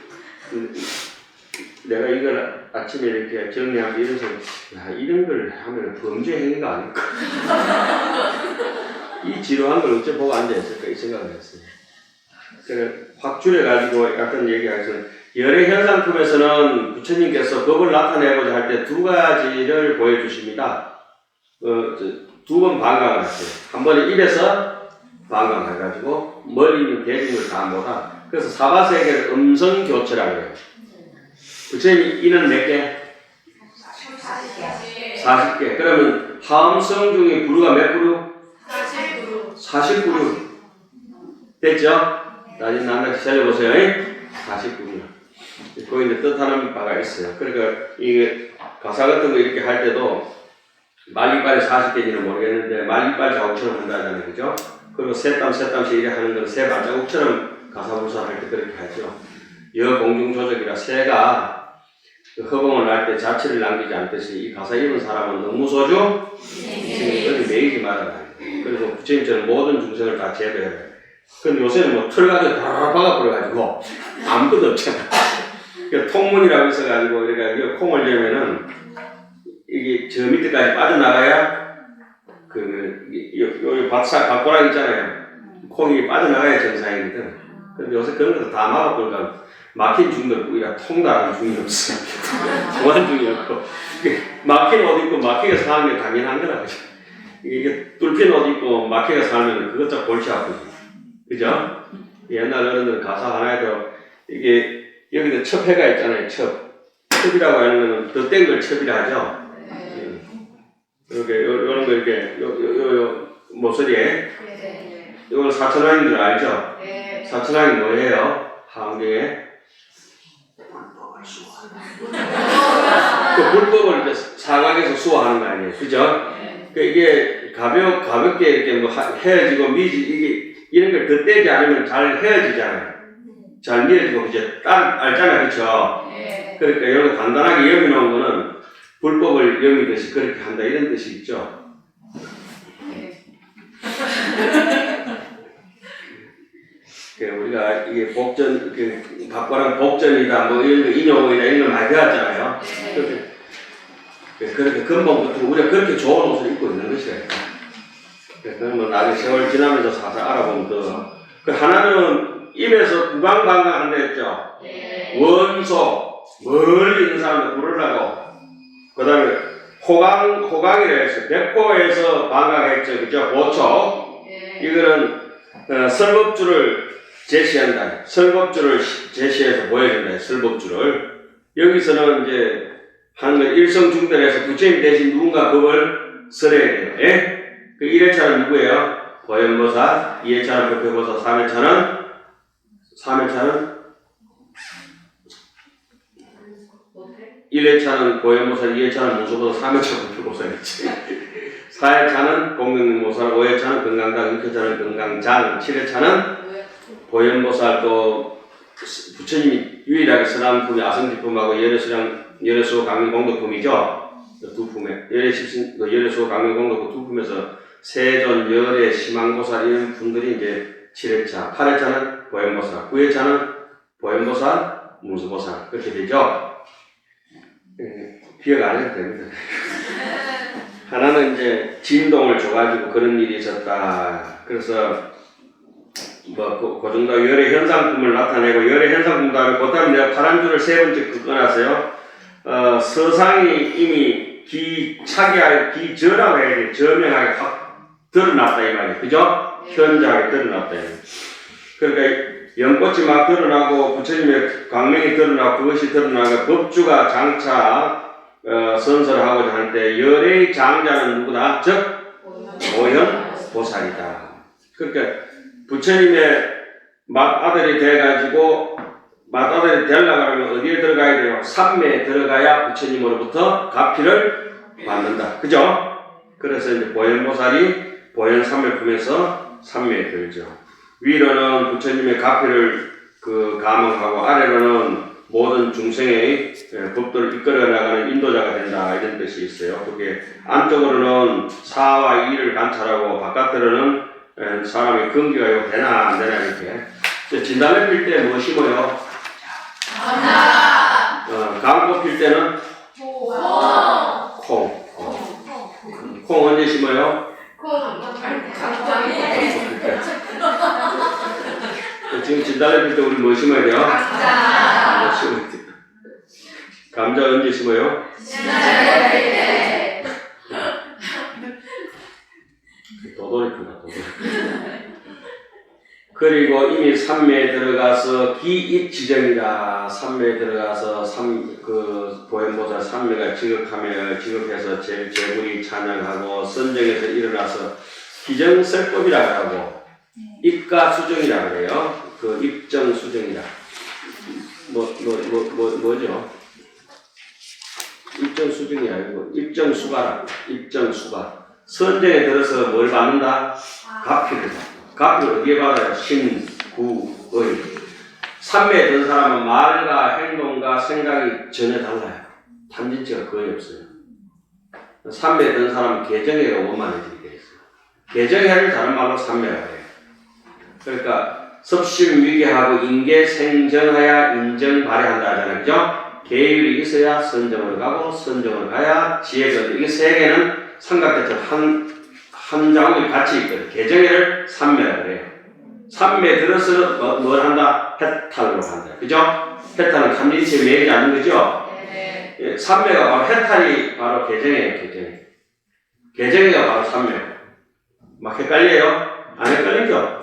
내가 이걸 아침에 이렇게 정리하고 이래서 야, 이런 걸 하면 범죄 행위가 아닐까. 이 지루한 걸 어째 보고 앉아있을까 이 생각을 했어요. 그래서 확 줄여가지고 약간 얘기해서 열의 현상품에서는 부처님께서 법을 나타내고자 할 때 두 가지를 보여주십니다. 두 번 반강을 했어요. 한 번에 입에서 반강해가지고 멀리 있는 대중을 다 모아. 그래서 사바세계를 음성교체라고 해요. 부처님 이는 몇 개? 40개. 그러면 하음성 중에 부류가 몇 부류? 40부류. 됐죠? 나중에 낱낱이 살려보세요. 40부류. 거기 이제 뜻하는 바가 있어요. 그러니까 이게 가사 같은 거 이렇게 할 때도 말리빨이 40개인지는 모르겠는데 말리빨 자국처럼 한다잖아요. 그죠? 그리고 세 땀씩 이렇게 하는 건 새 발자국처럼 가사 분석할 때 그렇게 하죠. 여공중조적이라 새가 허공을 날 때 자취를 남기지 않듯이 이 가사 읽은 사람은 너무 소주 어디 매이지 말아라. 그리고 부처님처럼 모든 중생을 다 제도해라. 근데 요새는 뭐 틀 가지고 다 박아버려가지고 아무것도 없잖아. 통문이라고 있어가지고 그러니까 콩을 재면은 이게 저 밑에까지 빠져나가야 요 밭고랑 있잖아요. 콩이 빠져나가야 정상이거든. 근데 요새 그런 것도 다 막아버리니까 막힌 중도 없고 이라 통달하는 중이 없어. 보완 중이 없고 막힌 옷 입고 막히게 사는 게 당연한 거라. 이게 뚫힌 옷 입고 막히게 살면 그것 좀 골치 아프지. 그죠? 옛날 어른들 가사 하나에도 이게 여기도 첩해가 있잖아요. 첩이라고 하는 거는 덧댄 걸 첩이라 하죠. 이렇게 요런 거 이렇게 요 모서리에 이걸 사천왕인 줄 알죠? 사천왕이 뭐예요? 한경에 불법을 수호하는 그 불법을 이제 사각에서 수호하는 거 아니에요. 그죠? 이게 가볍게 이렇게 뭐 헤어지고 이게 이런 걸 덧대지 않으면 잘 헤어지잖아요. 잘 미어지고 이제 알잖아요. 그쵸? 그러니까 이런 거 간단하게 여미놓은 거는 불법을 여미듯이 그렇게 한다 이런 뜻이 있죠. 우리가 이게 복전, 박과랑 복전이다, 뭐 이런 거 인용이다 이런 걸 많이 배웠잖아요. 그렇게 근본부터 우리가 그렇게 좋은 옷을 입고 있는 것이에요. 그러면 나중에 세월 지나면서 살살 알아보면 더. 그 하나는 입에서 구강방강한다 했죠. 원소, 멀리 있는 사람을 부르려고. 그 다음에 호강이라 했어요. 백호에서 방강했죠. 그죠? 보초. 이거는 설법주를 제시한다. 설법주를 제시해서 보여준다. 설법주를. 여기서는 이제 하는 건 일성중단에서 부처님 대신 누군가 법을 설해야 돼요. 예? 그 1회차는 누구예요? 보현보살, 2회차는 법회보살, 3회차는 1회차는 보현보살, 2회차는 문수보살, 3회차는 법회보살이지. 4회차는 공경보살, 5회차는 건강당, 6회차는 건강장, 7회차는 보현보살 또 부처님이 유일하게 선한 품이 아성지품하고 열애수호 강림공덕품이죠. 두 품에 열애수호 강림공덕품 두 품에서 세존, 열애, 심왕보살 이런 분들이 이제 7회차, 8회차는 보현보살, 9회차는 보현보살, 문수보살 그렇게 되죠. 기억 안 해도 됩니다. 하나는 이제 진동을 줘가지고 그런 일이 있었다. 그래서 그 정도 열의 현상품을 나타내고 열의 현상품 다음에 그 다음에 내가 파란 줄을 세 번째 끊어놨어요. 서상이 이미 기차기하게 기저라고 해야 돼. 저명하게 확 드러났다 이 말이에요. 그죠? 현저하게 드러났다. 그러니까 연꽃이 막 드러나고 부처님의 광명이 드러나고 그것이 드러나고 법주가 장차 선설하고자 할 때 열의 장자는 누구다? 즉 보현보살이다. 그러니까 부처님의 맏아들이 돼가지고 맏아들이 되려고 하면 어디에 들어가야 돼요? 삼매에 들어가야 부처님으로부터 가피를 받는다. 그죠? 그래서 이제 보현보살이 보현삼매품에서 삼매에 들죠. 위로는 부처님의 가피를 감응하고 아래로는 모든 중생의 법도를 이끌어 나가는 인도자가 된다 이런 뜻이 있어요. 그게 안쪽으로는 사와 이를 관찰하고 바깥으로는 사람의 근기가 이거 되나 안 되나 이렇게. 진달래 필 때 뭐 심어요? 감고 필 때는 콩. 콩 언제 심어요? 지금 진달래 필 때 우리 뭐 심어야 돼요? 감자 심어야 돼요. 감자 언제 심어요? 진달래 필 때. 도돌이 크다 도돌이. 그리고 이미 삼매에 들어가서 기입지정이다. 삼매에 들어가서 보현보살 삼매가 지극해서 제불이 찬양하고 선정에서 일어나서 기정설법이라고 하고 입가수정이라고 그래요. 그 입정수정이다. 뭐죠? 입정수정이 아니고 입정수가라. 입정수가. 선정에 들어서 뭘 받는다? 가피를 받는다. 가피를 어디에 받아요? 신, 구, 의. 삼매에 든 사람은 말과 행동과 생각이 전혀 달라요. 탐진치가 거의 없어요. 삼매에 든 사람은 개정회가 원만해지게 되어 있어요. 개정회를 다른 말로 삼매라고 해요. 그러니까 섭심위계하고 인계생정하야 인정 발휘한다 하잖아요. 그죠? 계율이 있어야 선정을 가고 선정을 가야 지혜가 이게 세 개는 삼각대처럼 한 장이 같이 있거든. 개정회를 삼매라고 해요. 삼매 들어서 뭘 한다? 해탈로 한다. 그죠? 해탈은 탐진치에 매이지 않는 거죠? 네. 삼매가 바로 해탈이 바로 개정회예요. 개정회. 개정회가 바로 삼매. 막 헷갈려요? 안 헷갈리죠?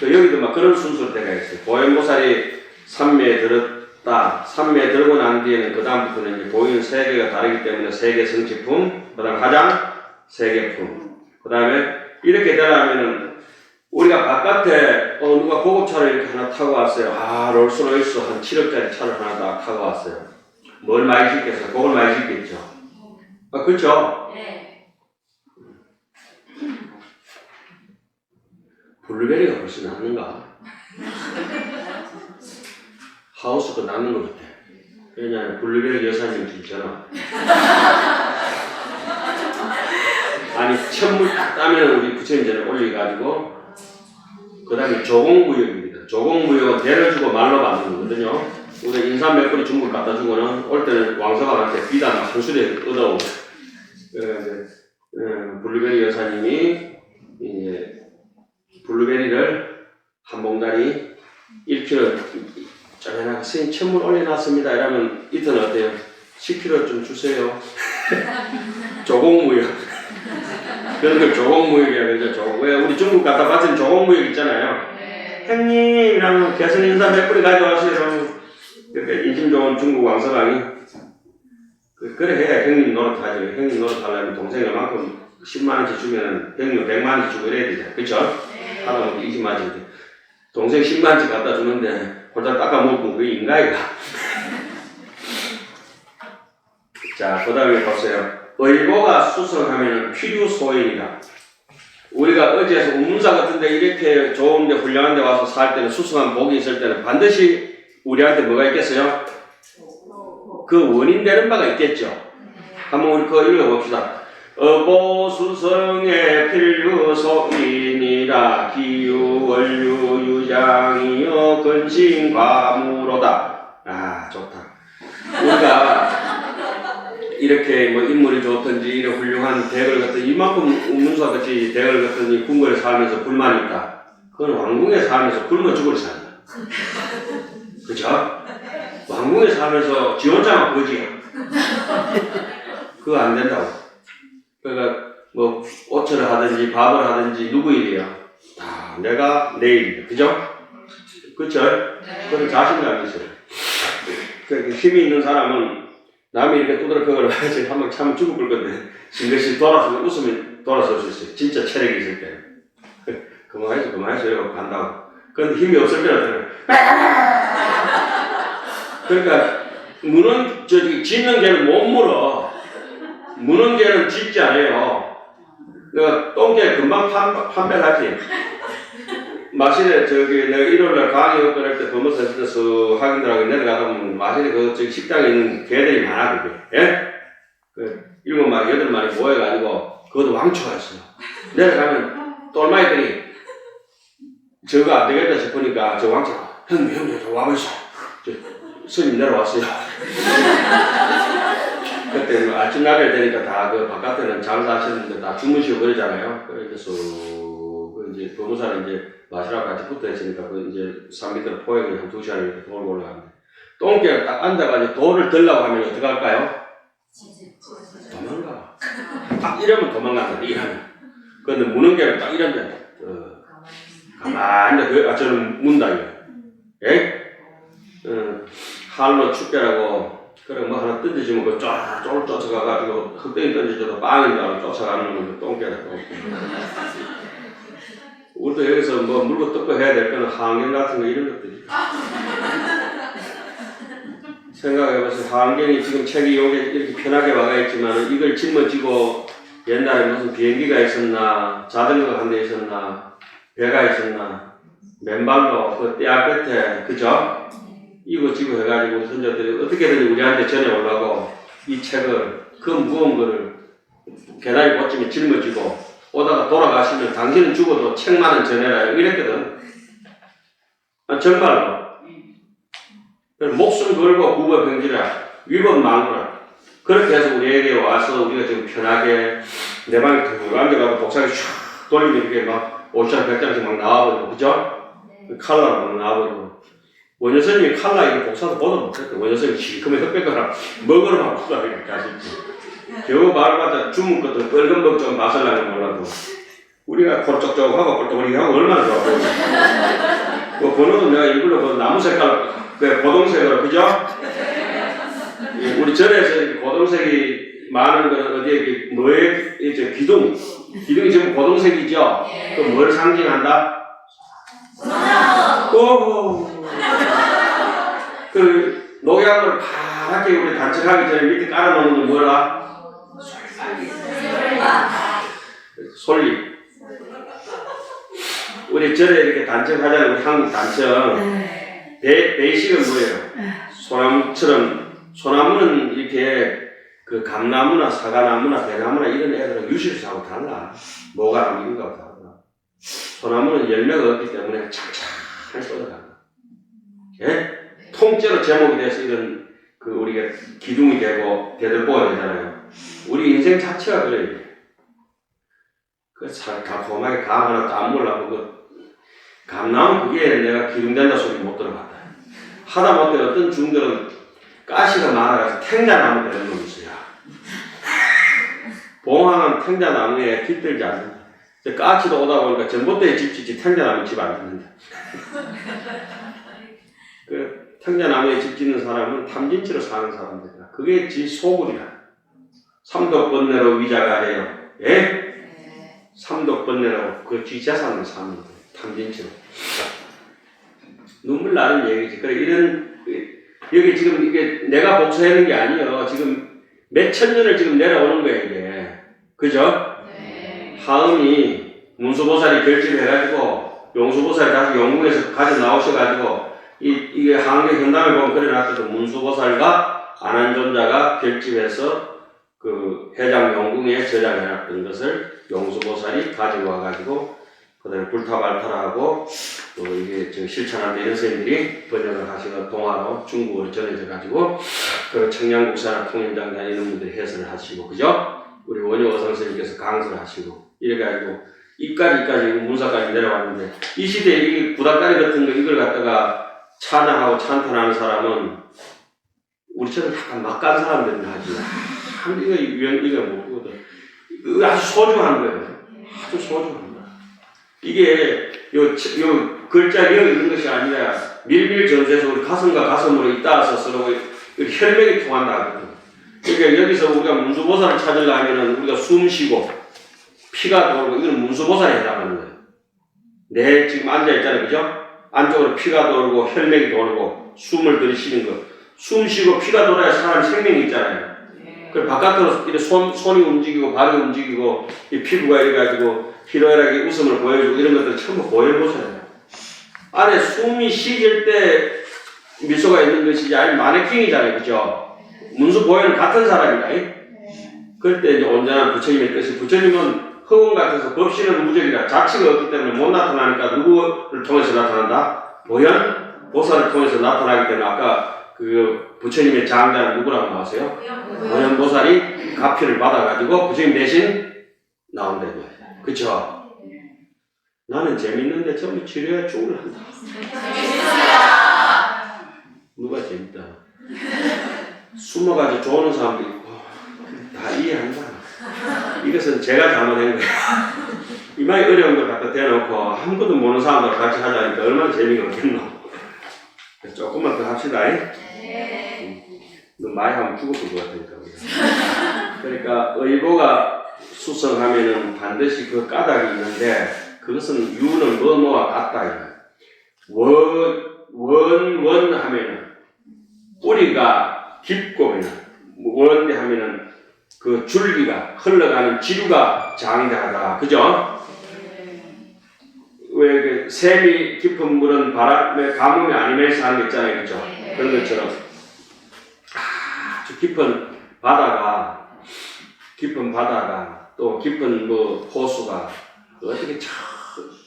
여기도 막 그런 순서로 되어 있어요. 보현보살이 삼매에 들었다. 삼매에 들고 난 뒤에는 그 다음부터는 이제 보이는 세계가 다르기 때문에 세계 성취품, 그 다음 가장 세계품. 그 다음에 이렇게 되려면은 우리가 바깥에 누가 고급차를 이렇게 하나 타고 왔어요. 롤스로이스 한 7억짜리 차를 하나 다 타고 왔어요. 뭘 많이 시켰어요? 그걸 많이 시켰죠. 그렇죠? 네. 블루베리가 벌써 낫는가? 하우스가 낫는 것 같아. 왜냐하면 블루베리 여사님 있잖아. 아니 천물 딱 따면 우리 부처님 전에 올려가지고 그 다음에 조공무역입니다. 조공무역은 대를 주고 말로 받는 거거든요. 우리 인삼 몇 그루 중국 갖다 주고는 올 때는 왕서방한테 비단 한 수레 얻어오고 블루베리 여사님이 이제 블루베리를 한 봉다리 1kg 짜면하게 스님 천물 올려놨습니다. 이러면 이틀은 어때요? 10kg 좀 주세요. 조공무역. 그런 걸 조공무역이라고 그러죠. 왜 우리 중국 갖다 바치는 조공무역 있잖아요. 네. 형님 이러면 개선 인사 몇 뿌리 가져와세요. 그러니까 인심 좋은 중국 왕서방이 그래 해야 형님 노릇하죠. 형님 노릇하려면 동생이 만큼 10만 원씩 주면 백류 100만 원씩 주고 이래야 되잖아. 그쵸? 하다못해 20만 원씩. 동생 10만 원씩 갖다 주는데 홀딱 깎아 먹고 그게 인가이가. 자, 그 다음에 보세요. 의보가 수성하면 필요소인이다. 우리가 어디에서 우문사 같은데 이렇게 좋은데 훌륭한데 와서 살 때는 수승한 복이 있을 때는 반드시 우리한테 뭐가 있겠어요? 그 원인 되는 바가 있겠죠. 한번 우리 그거 읽어봅시다. 어보수성의 필요소인이라 기유원류 유장이여 근신과무로다. 아, 좋다. 우리가 이렇게 뭐 인물이 좋든지 이런 훌륭한 대걸 같은 이만큼 운문사 같이 대걸 같은 이 궁궐에 살면서 불만이 있다. 그건 왕궁에 살면서 굶어 죽을 삶이야. 그죠? 왕궁에 살면서 지 혼자만 거지야. 그거 안 된다고. 그러니까 뭐 오천을 하든지 밥을 하든지 누구 일이야? 다 내가 내 일이야. 그죠? 그쵸? 그런 자신감이 있어요. 그러니까 힘이 있는 사람은 남이 이렇게 두드러 펴고 해야지 한번 참으면 죽을 건데 이것이 돌아서 웃으면 돌아설 수 있어요. 진짜 체력이 있을 때. 그만해서 이러고 간다고. 그런데 힘이 없을 때는 그러니까 무는 짓는 개는 못 물어. 무는 개는 짓지 않아요. 내가 똥개 금방 판별을 하지. 마실에 내가 일요일날 강의 끊을 때 범어센터에서 학인들하고 내려가다 보면 마실에 식당에 있는 개들이 많아, 그게. 예? 7마리, 8마리 모여가지고 그것도 왕초였어요. 내려가면 똘마이들이 저거 안 되겠다 싶으니까 저 왕초가 형님 저 와보시오. 스님 내려왔어요. 그때 아침 날이 되니까 다 그 바깥에는 장사하시는데 다 주무시고 그러잖아요. 그래서 이제 변호사는 이제 마시라고 같이 붙어 있으니까 그 이제 산 밑으로 포획을 한 2시간 이렇게 돌고 올라가는데 똥개가 딱 앉아가지고 돌을 들라고 하면 어떻게 할까요? 도망가. 딱 이러면 도망간다. 이러면. 그런데 무는 개는 딱 이런데 가만히 저는 문다 이거. 예? 할로 축배라고 그래 뭐 하나 던져주면 그 쫄 쫓아가가지고 흑덩이 던져줘도 빵인 줄 알고 쫓아가는 건 똥개다. 우리도 여기서 뭐 물고 뜯고 해야 될 거는 환경 같은 거 이런 것들이. 생각해보세요. 환경이 지금 책이 여기 이렇게 편하게 와가 있지만 이걸 짊어지고 옛날에 무슨 비행기가 있었나 자전거가 한 대 있었나 배가 있었나 맨발로 그 떼야 끝에 그죠? 이거 지고 해가지고 우리 손자들이 어떻게든 우리한테 전해오려고 이 책을 그 무거운 거를 계단에 꽂히면 짊어지고 오다가 돌아가시면 당신은 죽어도 책만은 전해라 이랬거든. 정말로. 목숨 걸고 구법행지라 위법 망구라. 그렇게 해서 우리에게 와서 우리가 지금 편하게 내 방에 툭 앉아가고 복사기 쫙 돌리면 이렇게 막 50장 100장씩 막 나와버리고 그죠? 칼라로 막 나와버리고 원효선님이 칼라 이거 복사도 보도 못했대. 원효선님이 시커먼 흑백거라 먹으러만 복사하게 가실지. 겨우 말마다 주문 것도 빨간 먹좀 마살라는 몰라도 우리가 코를 쪽쪽하고 꼴떡거리하고 얼마나 좋아 보이지. 그 번호도 내가 일부러 그 나무 색깔 그 고동색으로 그죠? 우리 절에서 이렇게 고동색이 많은 거는 어디에 뭐에 이제 기둥이 지금 고동색이죠? 그 뭘 상징한다? 오. 그 녹약을 파랗게 우리 단척하기 전에 밑에 깔아놓는 건 뭐라? 솔잎. 우리 절에 이렇게 단척하잖아요. 우리 한국 단척. 베이식은 뭐예요? 소나무처럼 소나무는 이렇게 그 감나무나 사과나무나 배나무나 이런 애들은 유실수하고 달라. 모가랑 이런 거하고 다르다. 소나무는 열매가 없기 때문에 착착 쏟아간다. 예? 통째로 제목이 돼서 이런 그 우리가 기둥이 되고 대들보가 되잖아요. 우리 인생 자체가 그래요. 그 달콤하게 감 하나 딱 안 몰라고 그 감나무 그게 내가 기둥된다 소리 못 들어봤다. 하다못해 어떤 중들은 가시가 많아서 탱자나무 되는 놈이 있어요. 봉황은 탱자나무에 깃들지 않는다. 까치도 오다 보니까 전봇대에 집 짓지 탱자나무 집 안 짓는다. 그 탱자나무에 집 짓는 사람은 탐진치로 사는 사람들이다. 그게 지 소굴이다. 삼덕번뇌로 위자가 돼요. 예? 삼독번뇌라고 그 지자산을 사는 탐진치로 눈물 나는 얘기지. 그래 이런 여기 지금 이게 내가 복사하는 게 아니에요. 지금 몇천 년을 지금 내려오는 거야 이게. 그죠? 네. 하음이 문수보살이 결집해가지고 용수보살이 다시 영국에서 가져 나오셔가지고 이게 한국 현담에 보면 그래놨거든. 문수보살과 안한존자가 결집해서 그 해장 용궁에 저장해놨던 것을 용수보살이 가지고 와가지고 그다음에 불타발타라하고 또 이게 저 실천한 이런 선생님들이 번역을 하시고 동화로 중국어로 전해져가지고 그 청량국사나 통일장단 이런 분들이 해설을 하시고 그죠? 우리 원효어성 선생님께서 강설을 하시고 이래가지고 이까지 문사까지 내려왔는데 이 시대에 이 구닥다리 같은 거 이걸 갖다가 찬양하고 찬탄하는 사람은 우리처럼 약간 막간 사람들은 하지. 참 이거 못거든. 이거 아주 소중한 거예요. 아주 소중한 거야. 이게 요 글자리에 있는 것이 아니라 밀밀전세에서 우리 가슴과 가슴으로 잇닿아서 서로 혈맥이 통한다 하거든. 그러니까 여기서 우리가 문수보살을 찾으려면은 우리가 숨 쉬고 피가 돌고 이건 문수보살에 해당하는 거예요. 내 지금 앉아 있잖아요, 그죠? 안쪽으로 피가 돌고 혈맥이 돌고 숨을 들이쉬는 거. 숨 쉬고 피가 돌아야 사람 생명이 있잖아요. 그 바깥으로 이렇게 손이 움직이고 발이 움직이고 이 피부가 이래가지고 희로애락의 웃음을 보여주고 이런 것들을 전부 보여보세요. 안에 숨이 쉬질 때 미소가 있는 것이지 아니 마네킹이잖아요, 그죠? 문수 보여는 같은 사람이다. 그럴 때 이제 온전한 부처님의 뜻이 부처님은 허공 같아서 법신은 무적이라 자치가 없기 때문에 못 나타나니까 누구를 통해서 나타난다? 보현 보살을 통해서 나타나기 때문에 아까 그 부처님의 장자는 누구라고 나왔어요? 보현 보살이 가피를 받아가지고 부처님 대신 나온다 이거예요. 그쵸? 나는 재밌는데 전부 지뢰야 쪽을 한다. 누가 재밌다? 숨어가지고 좋아하는 사람도 있고 다 이해한다. 이것은 제가 잘못한 거야. 이마에 어려운 걸 갖다 대놓고 아무것도 모르는 사람들 같이 하자니까 얼마나 재미가 없겠노. 조금만 더 합시다. 너 많이 하면 죽어볼 것 같으니까. 그러니까 의보가 수성하면은 반드시 그 까닭이 있는데 그것은 유는 뭐뭐와 같다. 원 하면은 뿌리가 깊고 원대 하면은 그 줄기가 흘러가는 지류가 장대하다. 그죠? 왜 그 샘이 깊은 물은 바람에 가뭄이 아니면서 하는 게 있잖아요. 그죠? 그런 것처럼 아주 깊은 바다가 또 깊은 뭐 호수가 어떻게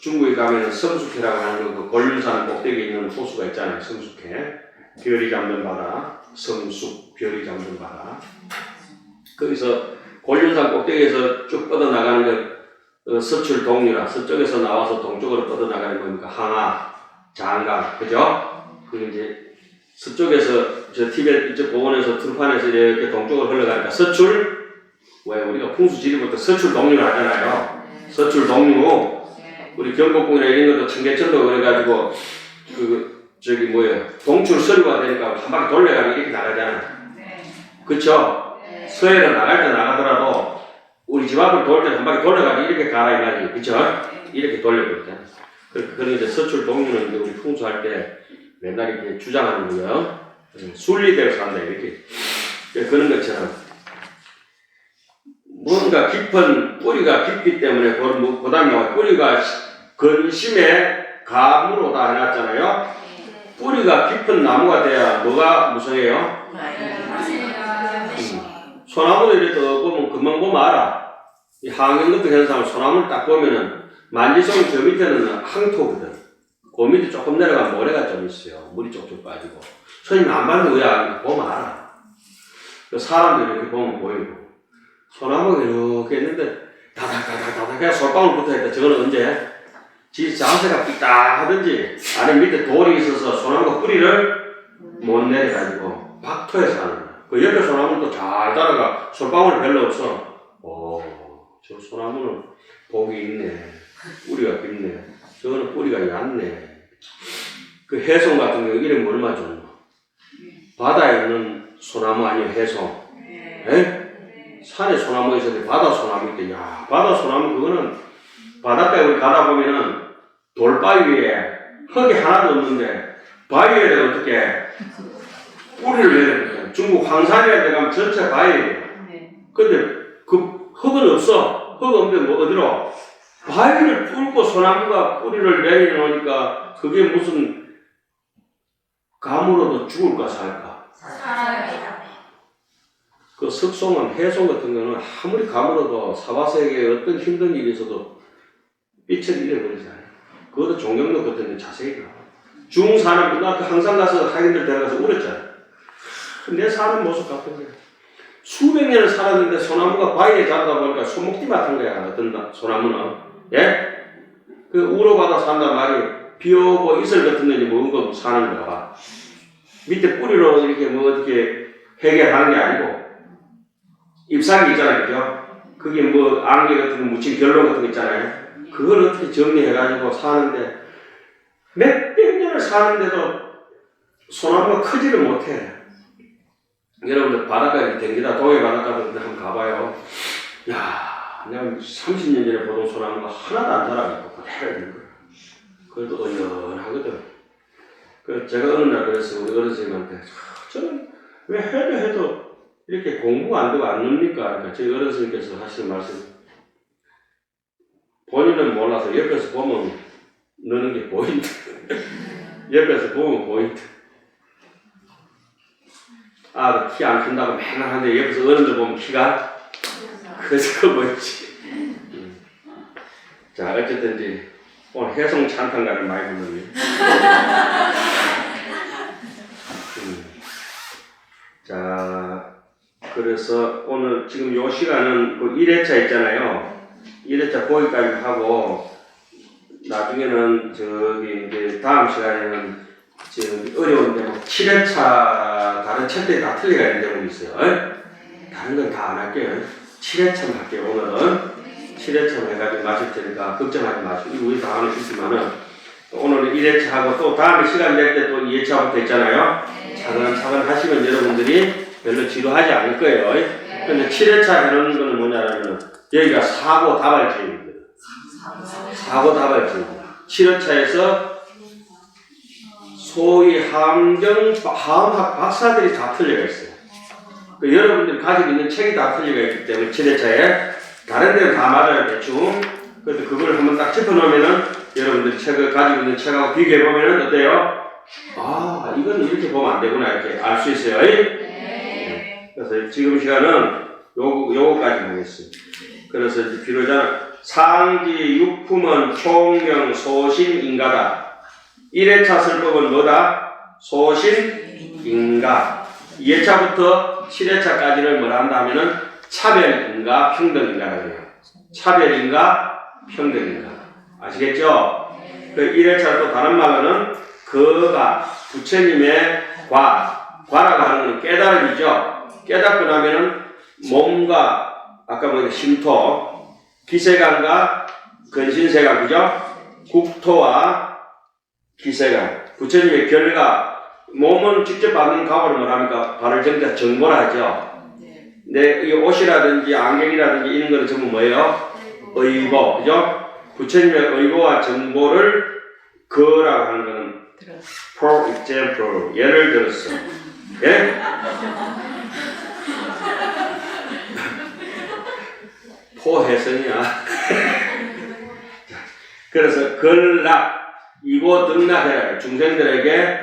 중국에 가면은 성숙회라고 하는 그 골륜산 꼭대기에 있는 호수가 있잖아요. 성숙회. 별이 잡는 바다. 성숙, 별이 잡는 바다. 거기서 골륜산 꼭대기에서 쭉 뻗어나가는 그 서출 동류라 서쪽에서 나와서 동쪽으로 뻗어나가는 겁니까? 항하, 장강, 그죠? 그게 이제 서쪽에서 저 티베트 이쪽 고원에서 트루판에서 이렇게 동쪽으로 흘러가니까 서출, 왜 우리가 풍수지리부터 서출 동류를 하잖아요. 서출 동류, 우리 경복궁이나 이런 것도 청계천도 그래가지고 동출 서류가 되니까 한 바퀴 돌려가지고 이렇게 나가잖아요. 그쵸? 서해로 나갈 때 나가더라도 우리 집 앞을 돌 때 한 바퀴 돌려가지고 이렇게 가라 이 말이지. 그쵸? 이렇게 돌려버렸잖아. 그런 이제 서출 동류는 이제 우리 풍수할 때 맨날 이렇게 주장하는 거예요. 순리대로 산다 이렇게. 그런 것처럼 뭔가 깊은 뿌리가 깊기 때문에 그 다음에 뿌리가 근심에 가무로다 해놨잖아요. 뿌리가 깊은 나무가 돼야 뭐가 무성해요? 소나무도 이렇게 보면 금방 보면 알아. 이 항영 같은 현상을 소나무를 딱 보면은 만지성 저 밑에는 항토거든. 그 밑에 조금 내려가면 모래가 좀 있어요. 물이 쪽쪽 빠지고. 손님 안 봤는데 왜 안 보면 알아. 사람들이 이렇게 보면 보이고. 소나무가 이렇게 했는데 다닥다닥다닥 해서 솔방울 붙어있다. 저거는 언제? 지 자세가 삐딱하든지 아니면 밑에 돌이 있어서 소나무가 뿌리를 못 내려가지고 박토해서 하는 거야. 그 옆에 소나무는 또 잘 따라가 솔방울이 별로 없어. 저 소나무는 복이 있네. 뿌리가 깊네. 저거는 뿌리가 얕네. 그 해송 같은 경우 이름이 얼마 좋노? 바다에 있는 소나무 아니에요, 해송. 에? 산에 소나무 있었는데 바다 소나무 있대. 야, 바다 소나무 그거는 바닷가에 우리 가다 보면은 돌바위 위에 흙이 하나도 없는데 바위에다가 어떻게 뿌리를 내야 됩니까? 중국 황산이라 들어가면 전체 바위예요. 근데 그 흙은 없어. 흙 없는데 뭐 어디로? 바위를 뚫고 소나무가 뿌리를 내려놓으니까 그게 무슨 가물어도 죽을까 살까? 살아요. 그 석송은 해송 같은 거는 아무리 가물어도 사바세계에 어떤 힘든 일이 있어도 빛을 잃어버리잖아요. 그것도 종경도 같은 데 자세히 가. 중사는 나 항상 가서 하인들 데려가서 울었잖아요. 내 사는 모습 같은 거야. 수백 년을 살았는데 소나무가 바위에 자라다 보니까 손목뒤 같은 거야. 어떤 소나무는. 예? 그 우러받아 산단 말이 비 오고 이슬 같은 데 먹은 거 사는 거야. 밑에 뿌리로 이렇게 뭐 어떻게 해결하는 게 아니고 잎사귀 있잖아요. 그죠? 그게 뭐 안개 같은 거 묻힌 결론 같은 거 있잖아요. 그걸 어떻게 정리해가지고 사는데 몇백 년을 사는데도 소나무가 크지를 못해. 여러분들 바닷가에 댕기다 동해 바닷가 같은 데 한번 가봐요. 야, 내가 30년 전에 보던 소나무가 하나도 안 자라고 그대로 있는 거야. 그래도 은연하거든. 그 제가 어느 날 그랬어요. 우리 어르신한테 저는 왜 해도 이렇게 공부가 안 되고 안 늡니까? 그러니까 저희 어르신께서 하시는 말씀 본인은 몰라서 옆에서 보면 너는 게 보인다. 옆에서 보면 보인다. 아, 키 안 큰다고 맨날 하는데 옆에서 어른들 보면 키가 커서 보이지. 자, 어쨌든지 오늘 해성 찬탄가를 많이 부르네. 자, 그래서 오늘 지금 요 시간은 그 1회차 있잖아요. 1회차 거기까지 하고 나중에는 저기 이제 다음 시간에는 지금 어려운데 뭐 7회차 다른 책들이 다 틀려야 되는 제목이 있어요. 다른 건 다 안 할게요. 7회차만 할게요. 오늘은 7회차만 해가지고 마실 테니까 걱정하지 마시고 이거 우리 다 하는 수 있지만은 오늘은 1회차 하고 또 다음에 시간 낼 때 또 2회차부터 있잖아요. 차근차근 하시면 여러분들이 별로 지루하지 않을 거예요. 근데 7회차 해놓는 거는 뭐냐면 여기가 사고 다발지입니다. 사고 다발지입니다. 7회차에서 소위 화음학 박사들이 다 틀려가 있어요. 그 여러분들이 가지고 있는 책이 다 틀려가 있기 때문에 7회차에 다른 데는 다 맞아요, 대충. 그래서 그걸 한번 딱 짚어놓으면은 여러분들이 책을 가지고 있는 책하고 비교해보면은 어때요? 아, 이건 이렇게 보면 안 되구나, 이렇게 알 수 있어요. 그래서 지금 시간은 요거까지 하겠습니다. 그래서 이제 비로자 상지 육품은 총명 소신인가다. 1회차 설법은 뭐다? 소신인가. 2회차부터 7회차까지를 뭐라 한다 하면은 차별인가 평등인가라고 해요. 차별인가 평등인가. 아시겠죠? 그 1회차 또 다른 말로는 그가 부처님의 과라고 하는 건 깨달음이죠. 깨닫고 나면은 몸과 아까 뭐 심토, 기세관과 근신세관, 그죠? 국토와 기세관. 부처님의 결과, 몸은 직접 받는 각오를 뭐랍니까? 발을 정자 정보라 하죠. 내 이 옷이라든지 안경이라든지 이런 거는 전부 뭐예요? 의보, 그죠? 부처님의 의보와 정보를 그라고 하는 거는 for example, 예를 들어서, 예? 포해성이야. 그래서 걸락, 이고 등락해라. 중생들에게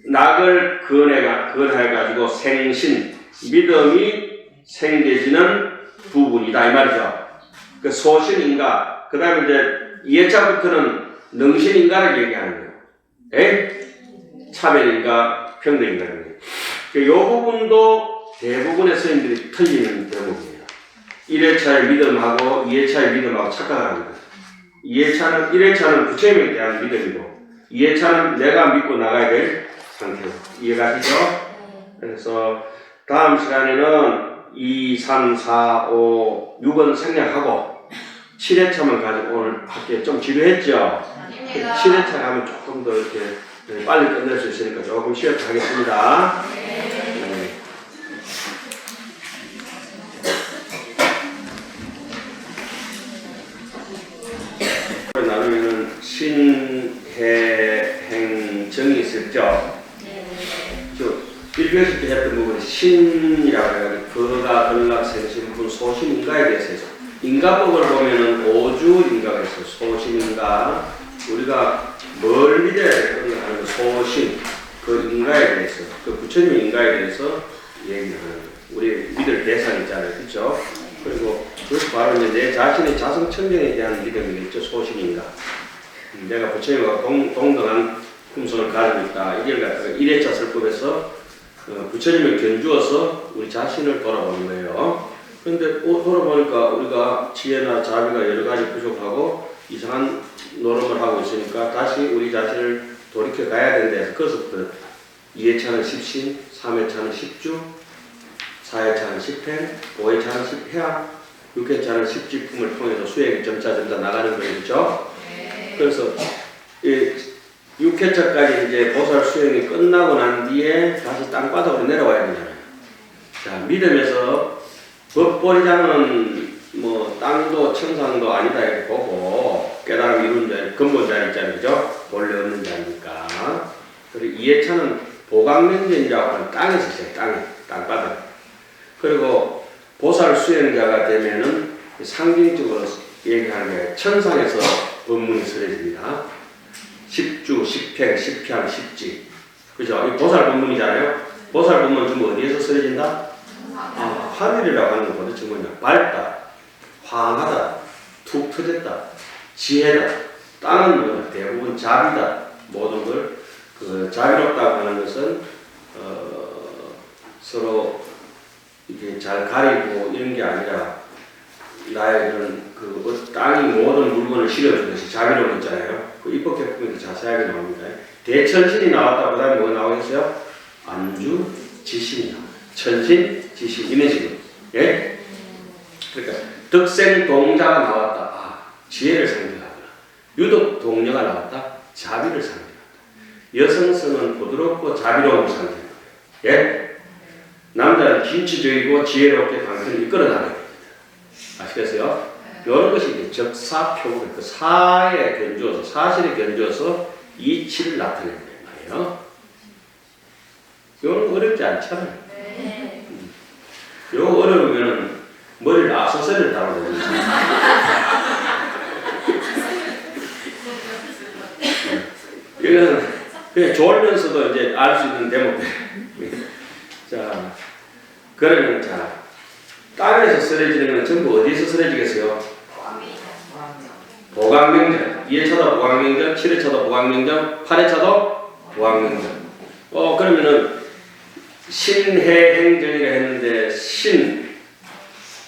낙을 건해가지고 생신, 믿음이 생겨지는 부분이다. 이 말이죠. 그 소신인가, 그 다음에 이제 2회차부터는 능신인가를 얘기하는 거예요. 에? 차별인가, 평등인가. 요 부분도 대부분의 스님들이 틀리는 대목이에요. 1회차의 믿음하고 2회차의 믿음하고 착각을 합니다. 1회차는 부처님에 대한 믿음이고 2회차는 내가 믿고 나가야 될 상태고. 이해가시죠? 그래서 다음 시간에는 2, 3, 4, 5, 6은 생략하고 7회차만 가지고 오늘 학교에 좀 지루했죠? 7회차 가면 조금 더 이렇게 빨리 끝낼 수 있으니까 조금 쉬었다 하겠습니다. 1교시 때 했던 부분이 신이라고 해가지고 거가, 근락, 생신분, 소신인가에 대해서 해서 인가법을 보면은 5주 인가가 있어요. 소신인가, 우리가 뭘 믿어야 될까 하는 소신, 그 인가에 대해서, 그 부처님 인가에 대해서 얘기를 하는 거예요. 우리 믿을 대상 있잖아요. 그렇죠? 그리고 그것이 바로 이제 내 자신의 자성천정에 대한 믿음이겠죠. 소신인가. 내가 부처님과 동등한 품성을 가지고 있다. 이걸 갖다가 1회차 설법에서 부처님을 견주어서 우리 자신을 돌아보는 거예요. 그런데 돌아보니까 우리가 지혜나 자비가 여러 가지 부족하고 이상한 노름을 하고 있으니까 다시 우리 자신을 돌이켜 가야 된다 해서 그것부터 2회차는 10신, 3회차는 10주, 4회차는 10행, 5회차는 10회학, 6회차는 10지품을 통해서 수행이 점차 나가는 거예요. 그렇죠? 그래서 6회차까지 이제 보살 수행이 끝나고 난 뒤에 다시 땅바닥으로 내려와야 되잖아요. 자, 믿음에서 법보리자는 뭐 땅도 천상도 아니다 이렇게 보고 깨달음 이룬 자, 근본 자리 있잖아요. 그죠? 본래 없는 자니까. 그리고 2회차는 보강명전이라고 하는 땅에서 있어요. 땅바닥. 그리고 보살 수행자가 되면은 상징적으로 얘기하는 게 천상에서 법문이 설해집니다. 10주, 10행, 10향, 10지. 그죠? 이 보살 법문이잖아요. 보살 법문 전부 어디에서 설해진다? 하늘이라고 하는 거 도대체 뭐냐? 밝다, 황하다, 툭 터졌다, 지혜다. 땅은 뭐냐? 대부분 자비다. 모든 걸 자비롭다고 하는 것은 서로 이게 잘 가리고 이런 게 아니라 나의 그런 땅이 모든 물건을 실어주는 것이 자비로운 있잖아요. 그 입법개품에도 자세하게 나옵니다. 대천신이 나왔다. 그 다음에 뭐가 나오겠어요? 안주, 지신이 나와요. 천신, 지신, 이런 식으로. 예? 그러니까 덕생, 동자가 나왔다. 지혜를 상징하구나. 유독, 동녀가 나왔다. 자비를 상징한다. 여성성은 부드럽고 자비로움을 상징합니다. 예? 남자는 진취적이고 지혜롭게 관계를 이끌어 나가야 됩니다. 아시겠어요? 이런 것이 이제 적사표고 그 사에 견주어서 사실에 견주어서 이치를 나타내는 말이에요. 이건 어렵지 않잖아요. 이거 어려우면 머리를 아서서를 따로 되는 거죠. 이거는 그냥 졸면서도 이제 알 수 있는 대목들. 자, 그러면 자, 땅에서 쓰러지는 건 전부 어디에서 쓰러지겠어요? 보강명전. 2회차도 보강명전, 7회차도 보강명전, 8회차도 보강명전. 그러면은 신해행전이라 했는데 신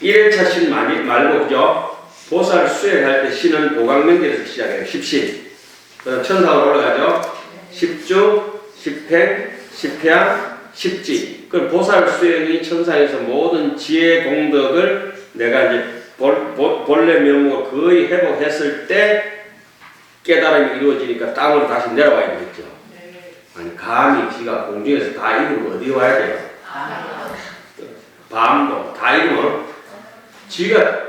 1회차 신 말고 그죠? 보살 수행할 때 신은 보강명전에서 시작해요. 10신. 그다음 천상으로 올라가죠. 10주, 10행, 10향, 10지. 그럼 보살 수행이 천상에서 모든 지혜 공덕을 내가 이제 본래 면목을 거의 회복했을 때 깨달음이 이루어지니까 땅으로 다시 내려와야 되겠죠. 아니 감히 지가 공중에서 다 이루면 어디 와야 돼요? 밤도 다 이루면 지가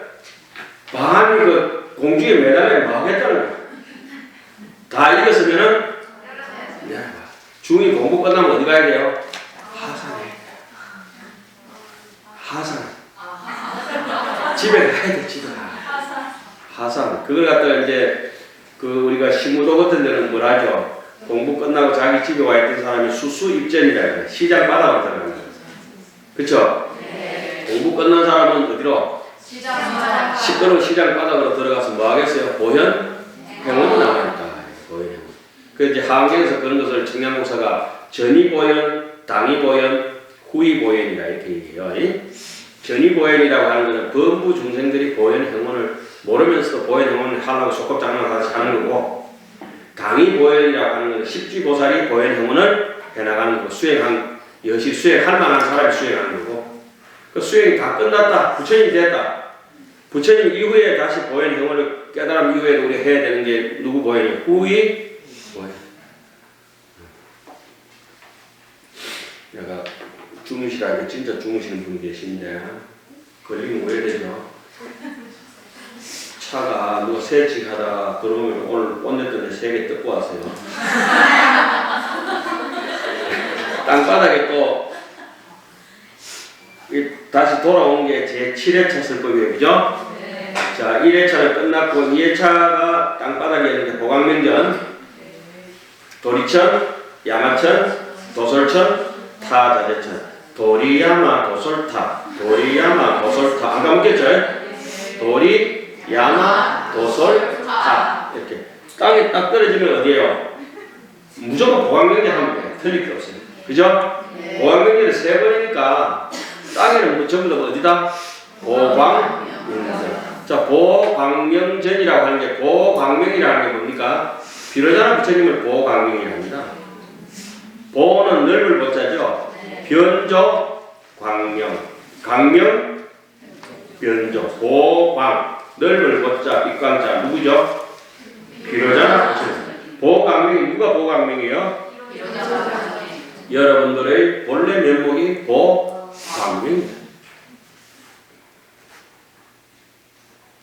밤이 그 공중에 매달려 뭐 하겠다는 거야. 다 이겼으면은 중이 공부 끝나면 어디 가야 돼요? 하산. 집에 가야 돼, 집에. 하산. 그걸 갖다가 이제 우리가 시무도 같은 데는 뭘 하죠? 공부 끝나고 자기 집에 와 있던 사람이 수수입전이라 해요. 시장 바닥으로 들어가는 거예요. 그쵸? 네. 공부 끝난 사람은 어디로? 시끄러운 시장 바닥으로 들어가서 뭐 하겠어요? 보현? 행원이 나오니까. 보현 행원. 그 이제 하강경에서 그런 것을 청량목사가 전이보현, 당이보현, 후이보현이라 이렇게 얘기해요. 전이보현이라고 하는 것은 범부 중생들이 보현 행원을 모르면서도 보현 행원을 하려고 속겁장난을 같이 하는 거고, 당이보현이라고 하는 것은 십지보살이 보현 행원을 해나가는 거고, 여시 수행할 만한 사람이 수행하는 거고, 그 수행이 다 끝났다. 부처님이 됐다. 부처님 이후에 다시 보현 행원을 깨달음 이후에 우리 해야 되는 게 누구 보현이에요? 후이 보현. 내가 주무시라고 진짜 주무시는 분이 계신데 걸리면 왜 되죠? 차가 누가 세직하다 들어오면 오늘 꼰대더니 3개 뜯고 왔어요. 땅바닥에 또 다시 돌아온 게 제 7회차 설법이에요. 그죠? 네. 자, 1회차는 끝났고 2회차가 땅바닥에 있는데 보강명전, 도리천, 야마천, 도솔천, 타자재천. 도리야마 도솔타, 도리야마 도솔타. 안 까먹겠죠? 도리, 야마, 도솔, 타. 이렇게. 땅에 딱 떨어지면 어디에요? 무조건 보강명전 하면 돼요. 틀릴 게 없어요. 그죠? 보강명전은 3번이니까 땅에는 뭐 전부 다 어디다? 보광명전. 자, 보광명전이라고 하는 게, 보광명이라는 게 뭡니까? 비로자나 부처님을 보광명이라고 합니다. 보는 넓을 보자죠. 변조, 광명. 광명, 변조. 보광. 넓을 보자, 입광자. 누구죠? 비로자나 부처님. 보광명이 누가 보광명이에요? 여러분들의 본래 면목이 보광명입니다.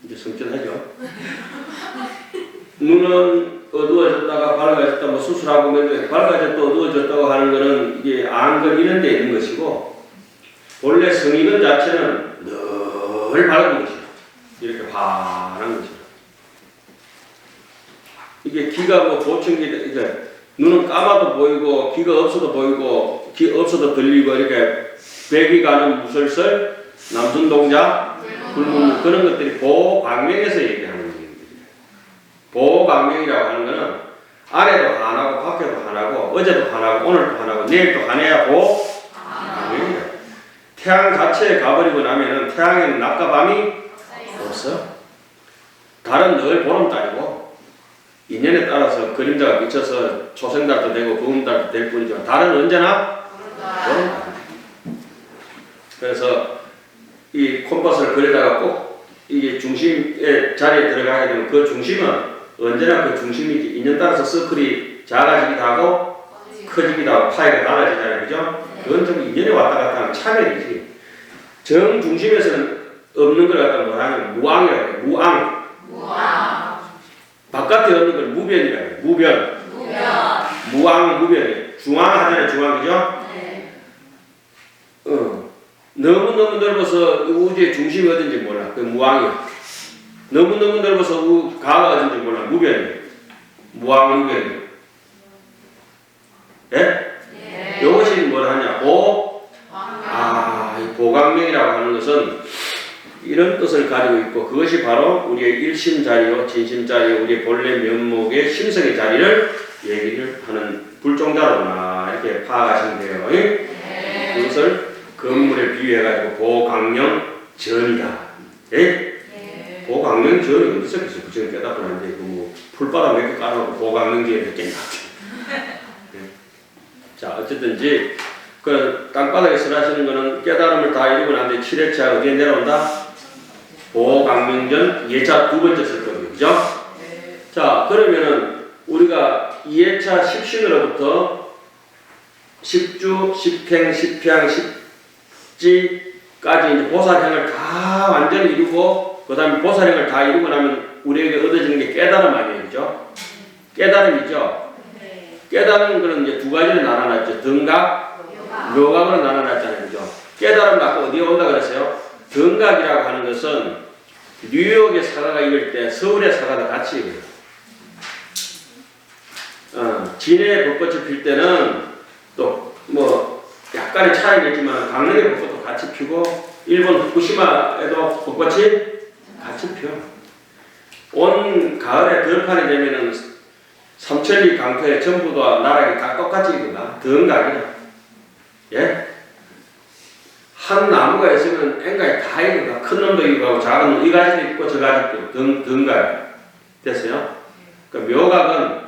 이제 성전하죠. 눈은 어두워졌다가 밝아졌다, 뭐 수술하고 밝아졌다 어두워졌다고 하는 거는 이게 안건 이런 데 있는 것이고, 본래 성인은 자체는 늘 밝은 것이에요. 이렇게 환한 것이에요. 이게 귀가 뭐 보청기, 이제 눈은 감아도 보이고, 귀가 없어도 보이고, 귀 없어도 들리고, 이렇게 배기 가는 무설설, 남순동자, 굶은 그런 것들이 보광명에서 얘기하는 거예요. 보광명이라고 하는 거는 안에도 하나고 밖에도 하나고 어제도 하나고 오늘도 하나고 내일도 하나야 보광명이다. 태양 자체에 가버리고 나면은 태양에는 낮과 밤이 없어. 달은 늘 보름달이고 인연에 따라서 그림자가 미쳐서 초생달도 되고 구름달도 될 뿐이지만 달은 언제나 보름달. 그래서 이 콤파스를 그리다가 꼭 이게 중심의 자리에 들어가게 되면 그 중심은 언제나 그 중심이지. 인연 따라서 서클이 작아지기도 하고 커지기도 하고 파이가 달라지잖아요. 그죠? 그건 좀 인연에 왔다 갔다 하는 차별이지. 정 중심에서는 없는 걸 갖다 뭐하냐면 무앙이라고 해요. 무앙. 바깥에 없는 걸 무변이라고 해요. 무변. 무앙, 무변이. 중앙 하잖아요. 중앙. 그죠? 너무너무 넓어서 우주의 중심이 어딘지 몰라. 그 무앙이야. 너무너무 넓어서 가가 어딘지 몰라. 무변이. 무앙, 무변이. 예? 이것이 뭘 하냐? 이 보광명이라고 하는 것은 이런 뜻을 가지고 있고, 그것이 바로 우리의 일심자리요, 진심자리요, 우리의 본래 면목의 심성의 자리를 얘기를 하는 불종자로나 이렇게 파악하시면 돼요. 그것을 건물에 비유해가지고 보광명전이다. 예? 보광명전이 어디서 계속 부처님 깨닫고 나는데 뭐 풀바닥 몇 개 깔아놓고 보광명전이 몇 개인가. 자, 어쨌든지 그 땅바닥에 설하시는 거는 깨달음을 다 이루고 난데 7회차 어디에 내려온다? 보광명전 2회차 두 번째 설법이죠. 그죠? 자, 그러면은 우리가 2회차 십신으로부터 십주, 십행, 십향, 십지까지 이제 보살행을 다 완전히 이루고, 그 다음에 보살행을 다 이루고 나면 우리에게 얻어지는 게 깨달음 아니에요. 그죠? 깨달음이죠? 깨달은 거는 이제 두 가지로 나눠놨죠. 등각, 묘각으로 나눠놨잖아요. 그죠? 깨달음 아까 어디에 온다 그랬어요? 등각이라고 하는 것은 뉴욕의 사과가 익을 때 서울의 사과도 같이 익어요. 진해의 벚꽃이 필 때는 또 뭐 약간의 차이가 있지만 강릉의 벚꽃도 같이 피고 일본 후쿠시마에도 벚꽃이 같이 펴. 온 가을에 들판이 되면은 삼천리 강터에 전부 다 나락이 다 똑같이 익어가. 등각이다. 예? 한 나무가 있으면 앵가에 다 익어가. 큰 놈도 익어가고 작은 놈 이 가지도 있고 저 가지도 있고 등각 됐어요? 그러니까 묘각은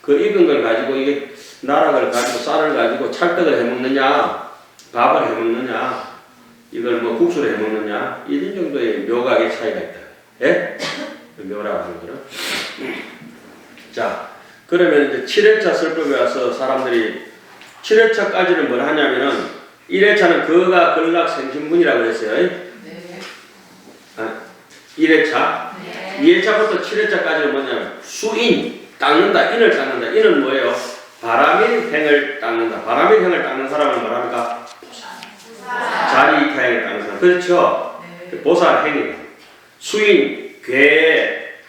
그 익은 걸 가지고 이게 나락을 가지고 쌀을 가지고 찰떡을 해먹느냐, 밥을 해먹느냐, 이걸 뭐 국수를 해먹느냐, 이런 정도의 묘각의 차이가 있다. 예? 묘라고 하는 거는. 자, 그러면 이제 7회차 설법에 와서 사람들이 7회차까지는 뭘 하냐면은 1회차는 거가 근락 생신문이라고 그랬어요. 1회차. 2회차부터 7회차까지는 뭐냐면 수인, 닦는다, 인을 닦는다. 인은 뭐예요? 바람인 행을 닦는다. 바람인 행을 닦는 사람은 뭐랍니까? 자리 이타행을 닦는 사람. 그렇죠? 보살 행위다. 수인,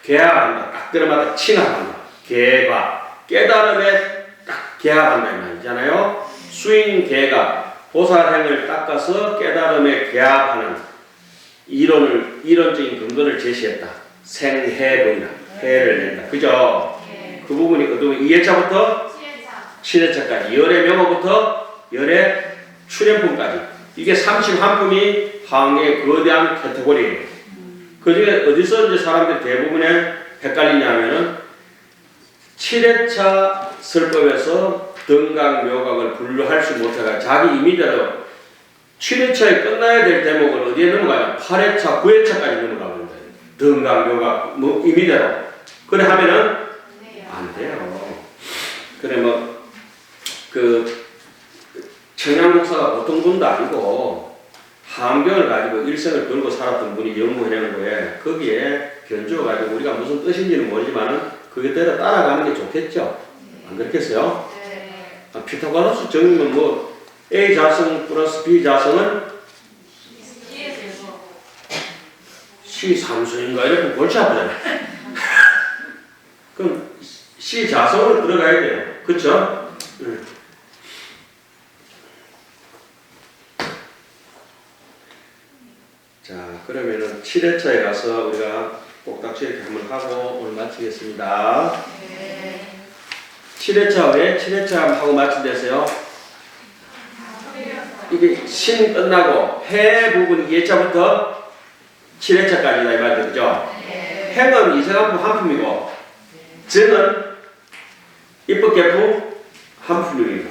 괴합한다. 딱 들어마다 칭합한다. 괴가 깨달음에 딱 개합한다 이 말이잖아요. 수인 개가 보살행을 닦아서 깨달음에 개합하는 이론적인 근거를 제시했다. 생해분이다. 해를 낸다. 그죠? 그 부분이 어떤 2회차부터 7회차까지 열의 명호부터 열의 출현품까지 이게 31품이 화학의 거대한 카테고리예요. 그 중에 어디서 이제 사람들이 대부분에 헷갈리냐 하면은 7회차 설법에서 등각묘각을 분류할 수 못해가 자기 임의대로 7회차에 끝나야 될 대목을 어디에 넘어가냐 8회차, 9회차까지 넘어가는 거예요. 등각묘각 뭐 임의대로 그래 하면은 안 돼요. 그래 뭐 그 청양 목사가 보통 분도 아니고 한병을 가지고 일생을 걸고 살았던 분이 연구해내는 거에 거기에 견주어가지고 우리가 무슨 뜻인지는 모르지만은 그게 따라가는 게 좋겠죠. 안 그렇겠어요? 피타고라스 정리는 뭐 A 자성 플러스 B 자성은 C 삼수인가 이렇게 골치 아프잖아요. 그럼 C 자성으로 들어가야 돼요. 그렇죠? 자, 그러면은 7회차에 가서 우리가 꼭딱지 한번 하고 오늘 마치겠습니다. 7회차 왜 7회차 하고 마친댔어요? 이게 신 끝나고 해 부분 2회차부터 7회차까지다 이 말이죠. 그죠? 행은 이세간품 한 품이고 저는 입법계품 한 품이고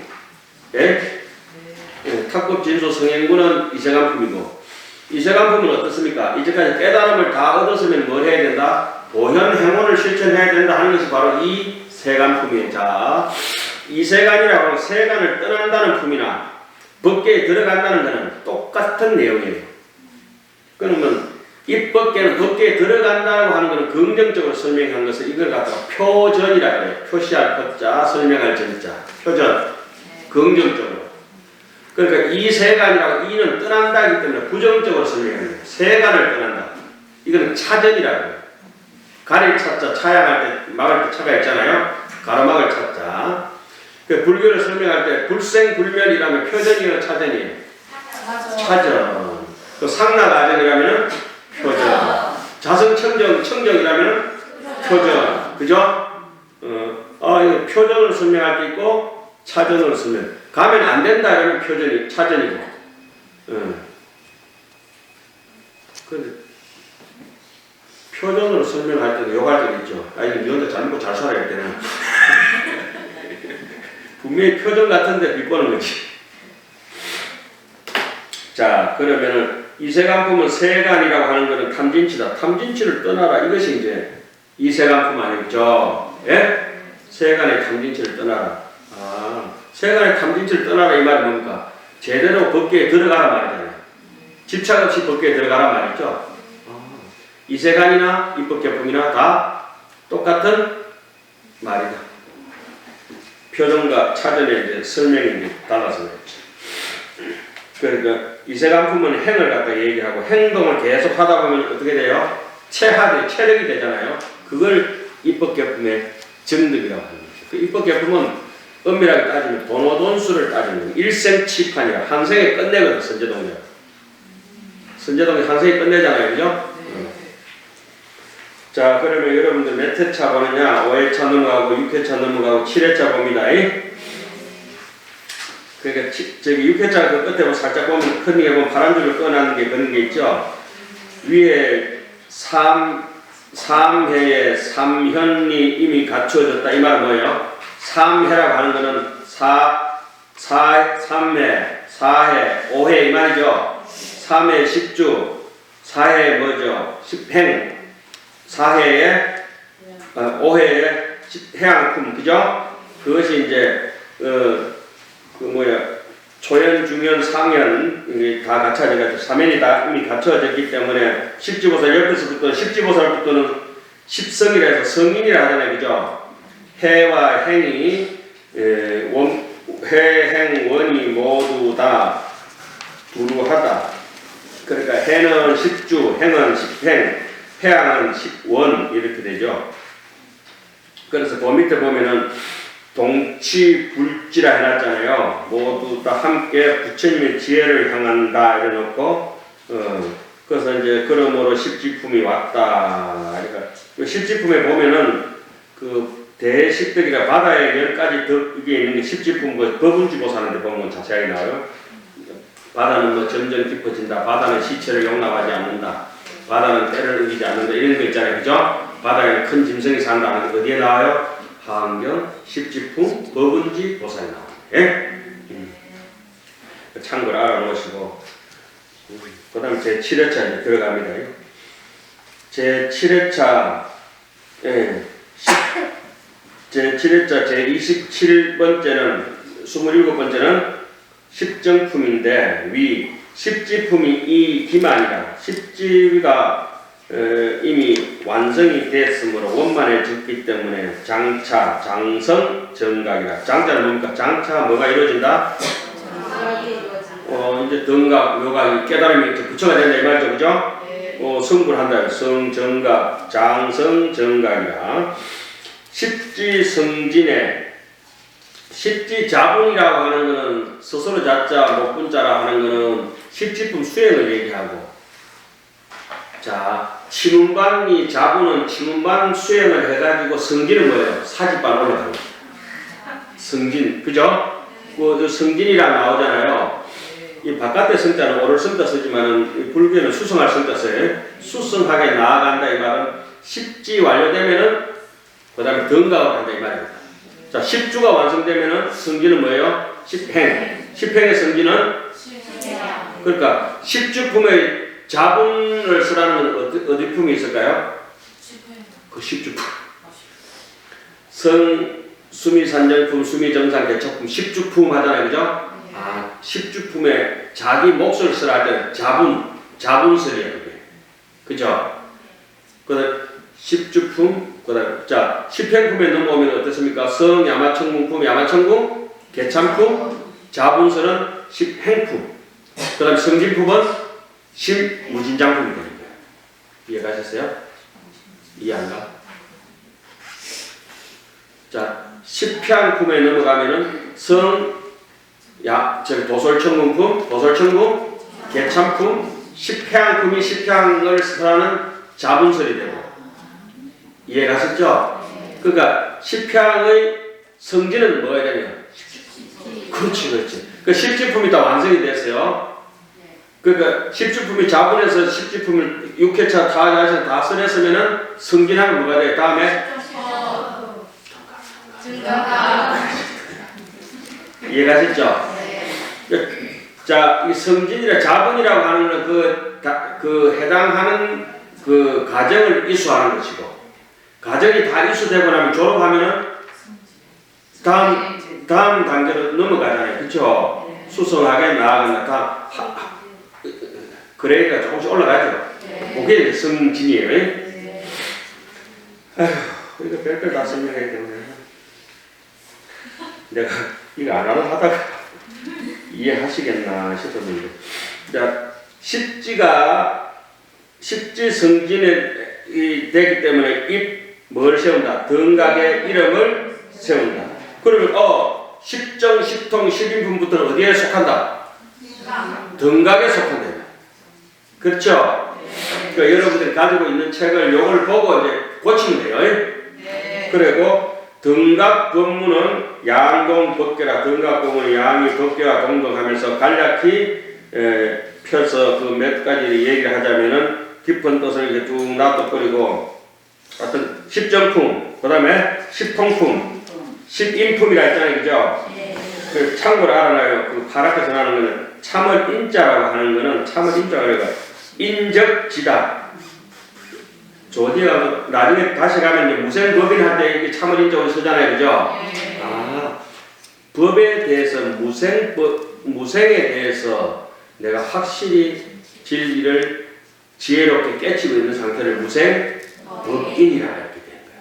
탁법 진소 성행구는 이세간품이고 이세간품은 어떻습니까? 이제까지 깨달음을 다 얻었으면 뭘 해야 된다? 보현 행원을 실천해야 된다 하는 것이 바로 이 세간품이에요. 자, 이 세간이라고 하는 세간을 떠난다는 품이나 법계에 들어간다는 것은 똑같은 내용이에요. 그러면 입법계는 법계에 들어간다고 하는 것은 긍정적으로 설명한 것을 이걸 갖다가 표전이라고 해요. 표시할 표자, 설명할 전자. 표전. 긍정적으로. 그러니까 이 세간이라고 이는 떠난다기 때문에 부정적으로 설명하는 거예요. 세간을 떠난다. 이거는 차전이라고 해요. 가릴 차자, 차양할 때, 막을 때 차가 있잖아요. 가로막을 차자. 그 불교를 설명할 때 불생불멸이라면 표전이나 차전이에요. 차전. 또 상락아전이라면 표전. 자성청정이라면 표전. 그죠? 이거 표전을 설명할 때 있고 차전으로 설명. 가면 안 된다 이러면 표전이 차전이고. 근데 표전으로 설명할 때도 욕할 때도 있죠. 이거 니 혼자 잘 먹고 잘 살아야 되나. 분명히 표전 같은데 비꼬는 거지. 자, 그러면은 이세간품은 세간이라고 하는 것은 탐진치다. 탐진치를 떠나라. 이것이 이제 이세간품 아니겠죠? 예? 세간의 탐진치를 떠나라. 세간의 탐진치를 떠나라 이 말이 뭡니까? 제대로 법계에 들어가라 말이잖아요. 집착 없이 법계에 들어가라 말이죠. 이세간이나 입법계품이나 다 똑같은 말이다. 표정과 차전의 이제 설명이 달라서 그렇죠. 그러니까 이세간품은 행을 갖다 얘기하고 행동을 계속 하다 보면 어떻게 돼요? 체력이 되잖아요. 그걸 입법계품의 정득이라고 하는 거죠. 그 입법계품은 엄밀하게 따지면 돈오돈수를 따지면 일생치판이라 한 생에 끝내거든. 선제동이 한 생에 끝내잖아요. 그죠? 자, 그러면 여러분들 몇 회차 보느냐? 5회차 넘어가고 6회차 넘어가고 7회차 봅니다. 그러니까 저기 6회차 그 끝에 뭐 살짝 보면 큰 게 보면 파란줄을 꺼내는 게 그런 게 있죠. 위에 3회에 3현이 이미 갖추어졌다. 이 말은 뭐예요? 3회라고 하는 거는 3회, 4회, 5회 이 말이죠. 3회 10주, 4회 뭐죠? 10행, 4회에 5회에 해양품, 그죠? 그것이 이제 초연, 중연, 상연 이게 다 갖춰져가지고 3연이 다 이미 갖춰졌기 때문에 십지보살부터는 십성이라 해서 성인이라 하잖아요, 그죠? 해와 행이 해, 행, 원이 모두 다 두루하다. 그러니까 해는 10주, 행은 10행, 해양은 10원 이렇게 되죠. 그래서 그 밑에 보면은 동치불지라 해놨잖아요. 모두 다 함께 부처님의 지혜를 향한다 이래놓고 그래서 이제 그러므로 십지품이 왔다. 그러니까 그 십지품에 보면은 그 대십덕이라 바다에 10가지 덕 이게 있는 게 십지품 그 법운지보사하는데 보면 자세하게 나와요. 바다는 뭐 점점 깊어진다. 바다는 시체를 용납하지 않는다. 바다는 때를 이기지 않는다. 이런 거 있잖아요. 그죠? 바다에는 큰 짐승이 산다 하는 게 어디에 나와요? 하안경, 십지품, 법운지 보사에 나옵니다. 예? 참고로 알아놓으시고 그 다음 제7회차 이제 들어갑니다. 제7회차 제7회차 제27번째는 27번째는 십정품인데 위 십지품이 이 기만이다. 십지가 이미 완성이 됐으므로 원만해졌기 때문에 장차, 장성, 정각이다. 장자는 뭡니까? 장차 뭐가 이루어진다? 이제 등각, 묘각, 깨달음이 이렇게 부처가 된다 이 말이죠, 그죠? 성불한다. 성, 정각, 장성, 정각이다. 십지성진에 십지자분이라고 하는 것은 스스로 자자, 목분자라 하는 것은 십지품 수행을 얘기하고 자, 치문반이 자분은 치문반 수행을 해가지고 성진은 뭐예요? 사지반 올라가는 거예요. 성진, 그죠? 그 성진이라 나오잖아요. 이 바깥의 성자는 오를 성자 쓰지만은 불교에는 수성할 성자 써요. 수성하게 나아간다 이 말은 십지 완료되면은 그 다음에 등각을 한다 이 말입니다. 자, 십주가 완성되면은 성진은 뭐예요? 십행. 십행의 성진은 그러니까 십주품의 자분을 쓰라는 건 어디 품이 있을까요? 그 십주품. 성, 수미산정품, 수미정상, 개척품, 십주품 하잖아요, 그죠? 아, 십주품에 자기 몫을 쓰라 할 때는 자분설이에요, 그게. 그죠? 그다음 십주품, 그다음 자 십행품에 넘어오면 어떻습니까? 성, 야마천궁품, 야마천궁, 개참품, 자분설은 십행품. 그다음 성진품은 십무진장품이 되는 거예요. 이해가셨어요? 이해 안 가? 자, 십향품에 넘어가면은 성, 도솔천궁품, 도솔천궁, 개참품, 십향품이 십향을 설하는 자분설이 되고 이해가셨죠? 그러니까 십향의 성진은 뭐가 되냐? 그렇지. 그 십지품이 다 완성이 됐어요. 그러니까 십지품이 자분해서 십지품을 6회차 다 써냈으면은 성진하면 뭐가 돼? 다음에 이해가셨죠? 자, 이 성진이라 자분이라고 하는 건 그 해당하는 그 과정을 이수하는 것이고, 과정이 다 이수되고 나면 졸업하면은 다음 단계로 넘어가잖아요, 그렇죠? 수성하게 나아간다. 그레이드가 조금씩 올라가죠. 그게 이제 성진이에요. 아휴, 이거 별걸 다 설명해야 되는데 내가 이거 안 하다가 이해하시겠나 싶었는데, 자, 십지성진이 되기 때문에 뭘 세운다? 등각의 이름을 세운다. 그러면 십정, 십통, 십인품부터는 어디에 속한다? 등각에 속한다. 그렇죠? 그러니까 여러분들이 가지고 있는 책을 요걸 보고 이제 고치면 돼요. 그리고 등각 법문은 양동 법계라. 등각 법문은 양이 법계와 동동하면서 간략히 펴서 그 몇 가지를 얘기를 하자면은 깊은 뜻을 이렇게 쭉 놔둬버리고 어떤 십정품, 그 다음에 십통품, 십인품이라 했잖아요, 그죠? 그 참고로 알아놔요. 그 파랗게 전하는 거는 참을 인자라고 하는 거는 참을 인자가 그래가 인적지다. 조디가 나중에 다시 가면 이제 무생법인한테 이게 참을 인적으로 쓰잖아요, 그죠? 아, 법에 대해서 무생에 대해서 내가 확실히 진리를 지혜롭게 깨치고 있는 상태를 무생법인이라 이렇게 된 거야.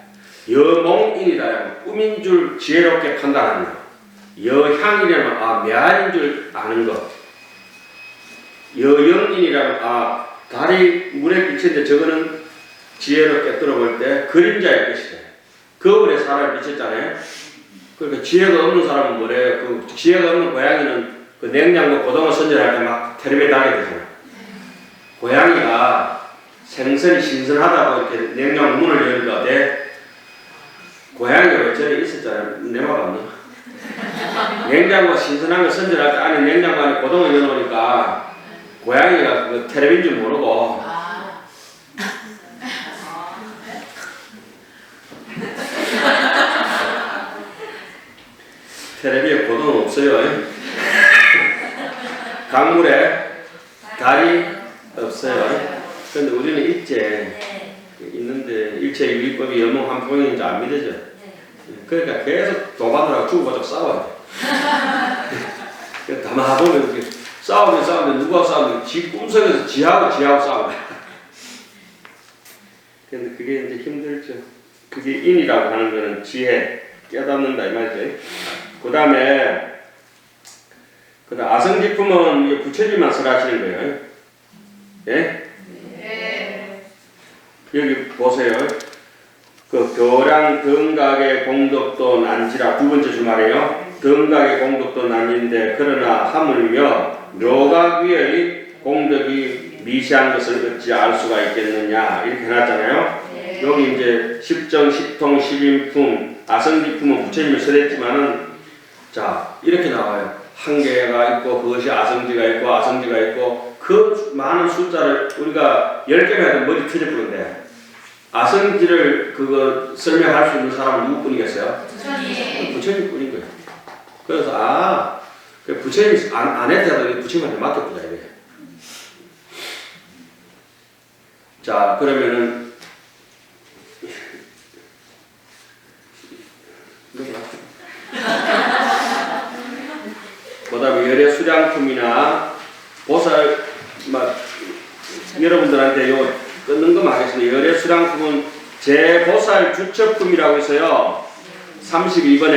여몽인이다. 꿈인 줄 지혜롭게 판단하는 거. 여향이라면 메아리인 줄 아는 것. 여영인이라면 달이 물에 비치는데 저거는 지혜로 깨뜨려 볼 때 그림자의 것이다. 거울에 사람이 비쳤잖아요. 그러니까 지혜가 없는 사람은 뭐래요? 그 지혜가 없는 고양이는 그 냉장고 고등어 손질할 때 막 텔레비에 달게 되잖아. 고양이가 생선이 신선하다고 이렇게 냉장고 문을 여니까 내 고양이가 왜 저래 있었잖아요. 내 말 안 나? 냉장고 신선한 거 손질할 때 안에 냉장고 안에 고등어 넣어놓으니까 고양이가 그 텔레비인 줄 모르고 텔레비에 고등어 없어요. 강물에 달이 없어요. 그런데 우리는 일제 있는데 일제 유리법이 연몽 한 평인지 안 믿어져. 그러니까 계속 도반하고 주고받고 싸워요. 가만 보면 이렇게 싸우면 누가 싸우면 지 꿈속에서 지하고 싸워요. 근데 그게 이제 힘들죠. 그게 인이라고 하는 거는 지혜, 깨닫는다 이 말이죠. 그 다음에 아성지품은 부처님만 설하시는 거예요. 예? 네. 여기 보세요. 그 교량 등각의 공덕도 난지라 두 번째 주말이에요. 등각의 공덕도 난지인데 그러나 하물며 묘각 위의 공덕이 미시한 것을 어찌 알 수가 있겠느냐 이렇게 해놨잖아요. 네. 여기 이제 십정, 십통, 십인품, 아성지품은 부처님이 설했지만은 자 이렇게 나와요. 한 개가 있고 그것이 아성지가 있고 그 많은 숫자를 우리가 10개만 해도 머리 터져버린데 아성지를 그거 설명할 수 있는 사람은 누구뿐이겠어요? 부처님 뿐인 거예요. 그래서 부처님이 안 해도 부처님한테 맡겨보자 이래. 자 그러면은 그 다음에 열애 수량품이나 보살 여러분들한테 요 끊는 것만 하겠습니다. 열애 수량품은 제보살 주처품이라고 있어요. 32번에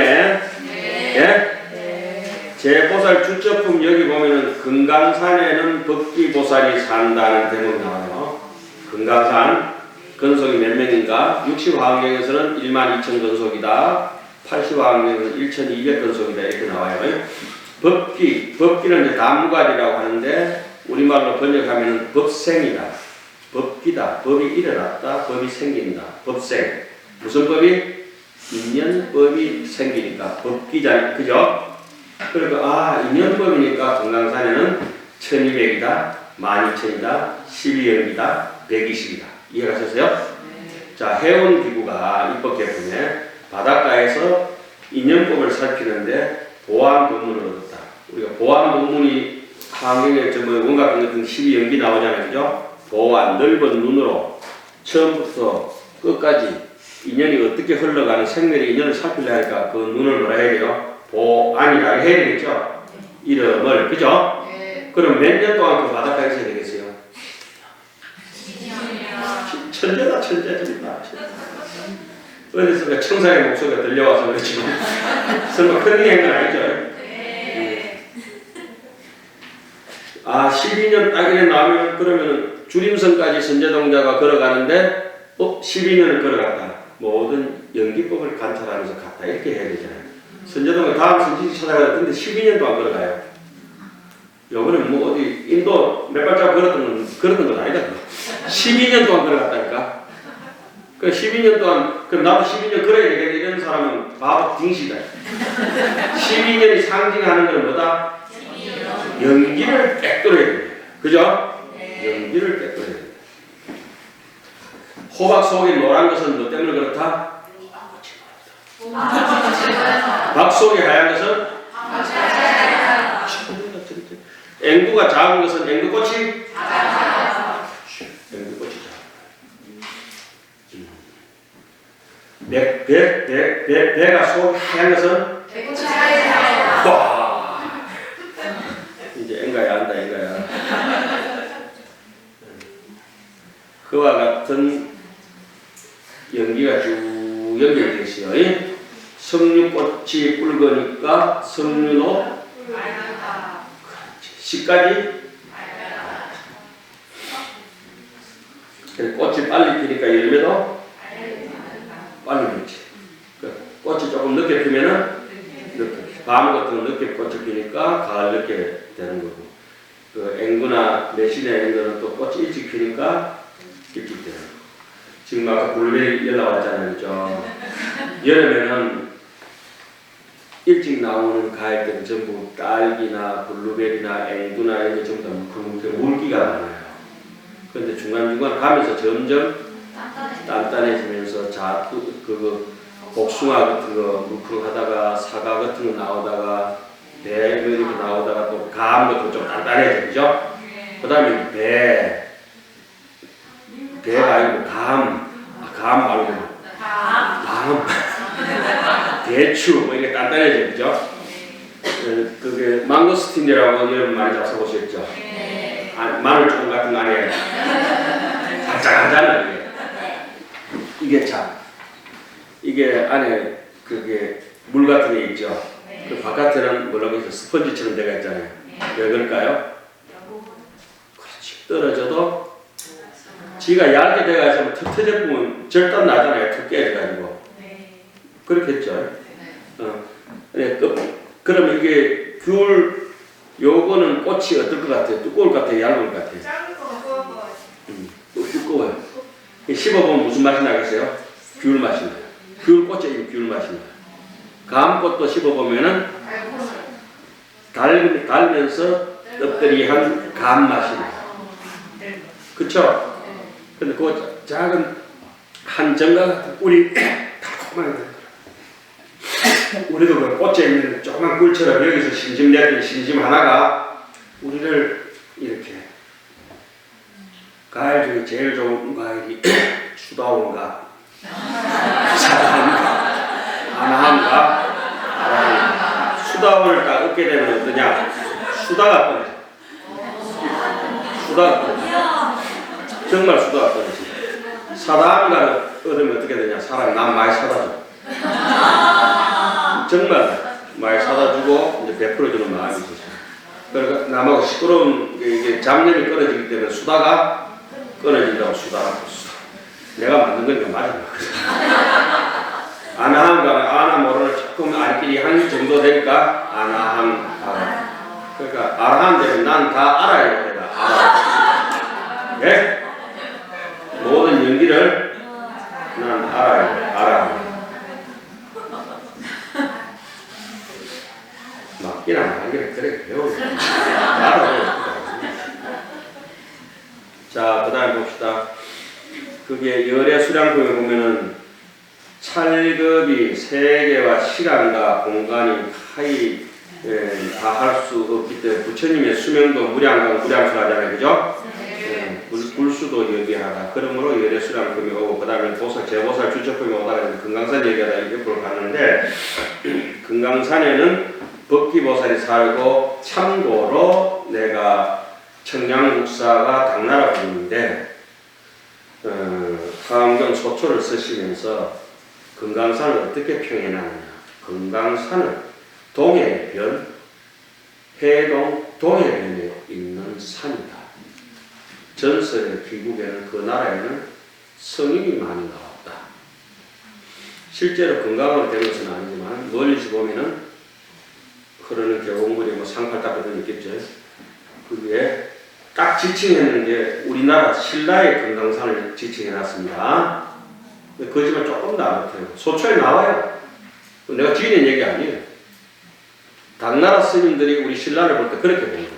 예? 제보살 주처품 여기 보면은 금강산에는 법기보살이 산다는 대목이 나와요. 금강산 건속이 몇 명인가? 60화학경에서는 12,000 건속이다. 80화학경에서는 1,200 건속이다 이렇게 나와요. 법기는 이제 다무가리라고 하는데 우리말로 번역하면 법생이다. 법기다. 법이 일어났다. 법이 생긴다. 법생. 무슨 법이? 인연법이 생기니까 법기잖아요. 그죠? 그러니까 인연법이니까 금강산에는 1200이다. 12,000이다. 12연이다. 120이다. 이해가셨어요? 자, 해운기구가 입법개품에 바닷가에서 인연법을 살피는데 보안 법문을 얻었다. 우리가 보안 법문이 환경에 원각 같은 12연기 나오잖아요. 그죠? 보안, 넓은 눈으로 처음부터 끝까지 인연이 어떻게 흘러가는 생멸의 인연을 살피려 하니까 그 눈을 뭐라 해야 돼요? 보안이라 해야 되겠죠? 이름을. 그죠? 네. 그럼 몇 년 동안 그 바닷가에 있어야 되겠어요? 천재다, 천재입니다. 어디서 청상의 목소리가 들려와서 그렇지만 설마 큰 행은 아니죠? 네. 12년 딱이래 나오면 그러면 주림선까지 선제동자가 걸어가는데 12년을 걸어갔다. 모든 연기법을 관찰하면서 갔다. 이렇게 해야 되잖아요. 선제동자 다음 선지지 찾아가는데 12년 동안 걸어가요. 요거는 뭐 어디 인도 몇 발자국 걸었던 건 아니다. 12년 동안 걸어갔다니까. 그 12년 동안, 그럼 나도 12년 걸어야 되겠네. 이런 사람은 바보 딩시다. 12년이 상징하는 건 뭐다? 연기를 뺏돌아야 됩니다. 그죠? 연기를 뺏돌아야 됩니다. 호박 속에 노란 것은 뭐 때문에 그렇다? 박 속에 하얀 것은? 앵두가 작은 것은 앵두꽃이? 앵두꽃이 작은. 배가 속에 하얀 것은? 배꽃이 하얀. 이제 앵가야 한다, 앵가야. 그와 같은 연기가 쭉 연결되어 있어요. 석류꽃이 붉으니까 석류도 시까지 꽃이 빨리 피니까 열매도 빨리 피지. 꽃이 조금 늦게 피면은 늦게, 밤 같은 늦게 꽃이 피니까 가을 늦게 되는 거고, 그 앵두나 매실의 앵두는 또 꽃이 일찍 피니까 일찍 되는 거고. 지금 아까 블루베리 연락 왔잖아요, 그죠? 여름에는 일찍 나오는 과일들은 전부 딸기나 블루베리나 앵두나 이런 게 전부 다 물기가 많아요. 그런데 중간중간 가면서 점점 단단해지면서 복숭아 같은 거 물컹하다가 사과 같은 거 나오다가 배 이렇게 나오다가 또 감 같은 거 좀 단단해져, 그죠? 그 다음에 배가 아니고 감 말고 대추 뭐 이게 단단해져, 그죠? 그게 망고스틴이라고 여러분 많이 잡숴보셨죠? 마늘 조금 같은 거 아니에요? 달짝하잖아요. 이게 참 이게 안에 그게 물 같은 게 있죠. 그 바깥에는 뭐라고 해서 스펀지처럼 되어 있잖아요. 왜 그럴까요? 그렇지. 떨어져도 지가 얇게 돼가지고 턱 터져보면 절단 나잖아요. 턱 깨져가지고. 그렇겠죠. 그러면 이게 귤 요거는 꽃이 어떨 것 같아요? 두꺼울 것 같아요? 얇은 것 같아요? 작은 거 먹어. 두꺼워요. 씹어보면 무슨 맛이 나겠어요? 귤 맛이 나요. 귤 꽃에 있는 귤 맛이 나요. 감꽃도 씹어보면은 달면서 떡들이한 감 맛이 나요. 그쵸? 근데 그 작은 한정가 같은 꿀이 달콤하게 우리도 그 꽃에 있는 조그만 꿀처럼 여기서 심심내던 심심 하나가 우리를 이렇게 과일 중에 제일 좋은 과일이 수다원가 사랑한가 아나한가 아라한가 수다원을 딱 얻게 되면 어떠냐 수다가 끊어져. 수다가 끊어져. 정말 수다가 끊어져. 사랑한가를 얻으면 어떻게 되냐 사랑 남 많이 사다 줘. 정말 많이 사다 주고 이제 베풀어 주는 마음이 있었어요. 그러니까 남하고 시끄러운 이게 잡념이 끊어지기 때문에 수다가 끊어진다고 수다. 내가 만든 거니까 맞아. 아나함과 아나 모르는 조금 알끼리 한 정도 되니까 아나함 알아. 그러니까 아라한 되면 난 다 알아요. 내가 알아. 예? 모든 연기를 난 알아요. 알아. 맞기나 말기나 그래 배우는 알아요. 자, 그 다음에 봅시다. 그게 열의 수량표에 보면은 찰급이 세계와 시간과 공간이 타이 다 할 수 없기 때문에 부처님의 수명도 무량강 무량수 하잖아요. 그죠? 불수도 여기하다. 그러므로 열의 수량품이 오고 그 다음에 제보살 주처품이 오다가 금강산 얘기하다 옆으로 갔는데 금강산에는 법기보살이 살고 참고로 내가 청량국사가 당나라 분인데 화엄경 소초를 쓰시면서 금강산을 어떻게 평해놨느냐. 금강산은 동해변, 해동 동해변에 있는 산이다. 전설의 기국에는 그 나라에는 성인이 많이 나왔다. 실제로 금강으로 된 것은 아니지만 멀리서 보면은 흐르는 계곡물이 뭐 상팔 같은 게 있겠죠. 그게 딱 지칭했는 게 우리나라 신라의 금강산을 지칭해놨습니다. 거짓말 조금 더 안 같아요. 소초에 나와요. 내가 지어낸 얘기 아니에요. 당나라 스님들이 우리 신라를 볼 때 그렇게 본 거예요.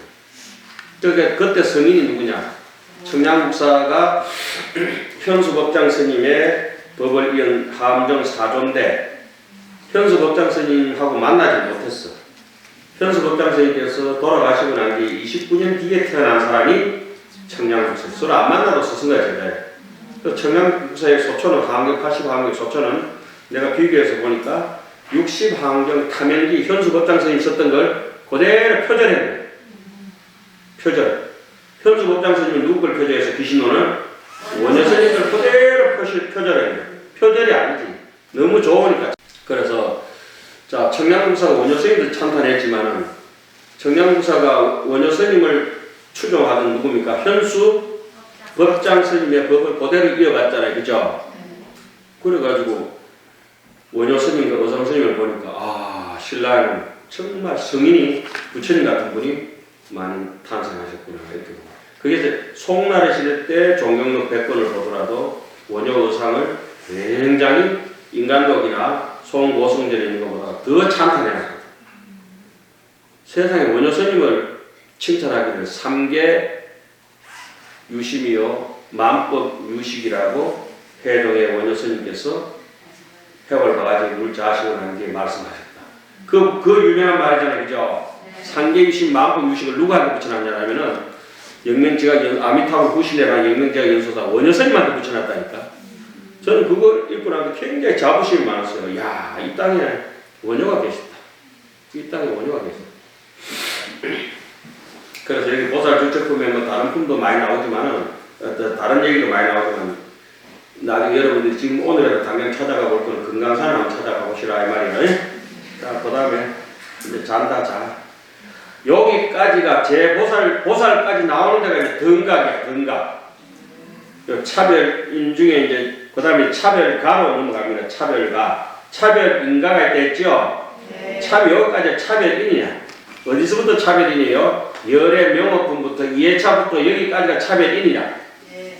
그러니까 그때 성인이 누구냐? 청량국사가 현수법장 스님의 법을 이은 하엄정 사조인데 현수법장 스님하고 만나지 못했어. 현수법장 스님께서 돌아가시고 난 뒤 29년 뒤에 태어난 사람이 청량국사. 서로 안 만나도 스승과 제자예요. 청량국사의 소초는 하엄경 80하엄경 소초는 내가 비교해서 보니까 60하엄경 타면기 현수법장 스님이 썼던 걸 그대로 표절했네. 표절. 현수법장 스님이 누구 걸 표절해서 귀신노는 원효 스님을 그대로 표절했네. 표절이 아니지. 너무 좋으니까. 그래서 자, 청량부사가 원효 스님들 찬탄했지만은 청량부사가 원효 스님을 추종하던 누굽니까? 현수 법장 스님의 법을 그대로 이어갔잖아요. 그죠? 그래가지고 원효 스님과 어성 스님을 보니까 아, 신라에는 정말 성인이 부처님 같은 분이 많이 탄생하셨구나 이렇게 보고. 그게 이제 송나라 시대 때 종경록 100권을 보더라도 원효 의상을 굉장히 인간독이나 송고승전에 있는 것보다 더 찬탄해요. 세상에 원효 스님을 칭찬하기를 삼계 유심이요 만법 유식이라고 해동의 원효 스님께서 해월 바가지 물자식을 한 게 말씀하셨다. 그 유명한 말이잖아요, 그죠? 삼계 유심 만법 유식을 누구한테 붙여놨냐면은 영명지가 아미타불 후시대랑 영명지가 연소사 원효 스님한테 붙여놨다니까. 저는 그거 읽고 나서 굉장히 자부심이 많았어요. 야, 이 땅에 원효가 계시다. 이 땅에 원효가 계시다. 그래서 여기 보살 주책품에 뭐 다른 품도 많이 나오지만은 다른 얘기도 많이 나오지만 나중에 여러분들이 지금 오늘에도 당장 찾아가 볼 거는 금강산 한번 찾아가 보시라 이 말이에요. 자, 그 다음에 이제 잔다 자. 여기까지가 제 보살까지 나오는 데가 이제 등각이야, 등각. 차별인 중에 이제 그 다음에 차별가로 넘어갑니다. 차별가. 차별인가가 있댔죠? 네. 여기까지 차별인이야. 어디서부터 차별인이에요? 열의 명어품부터 2회차부터 여기까지가 차별인이야. 네.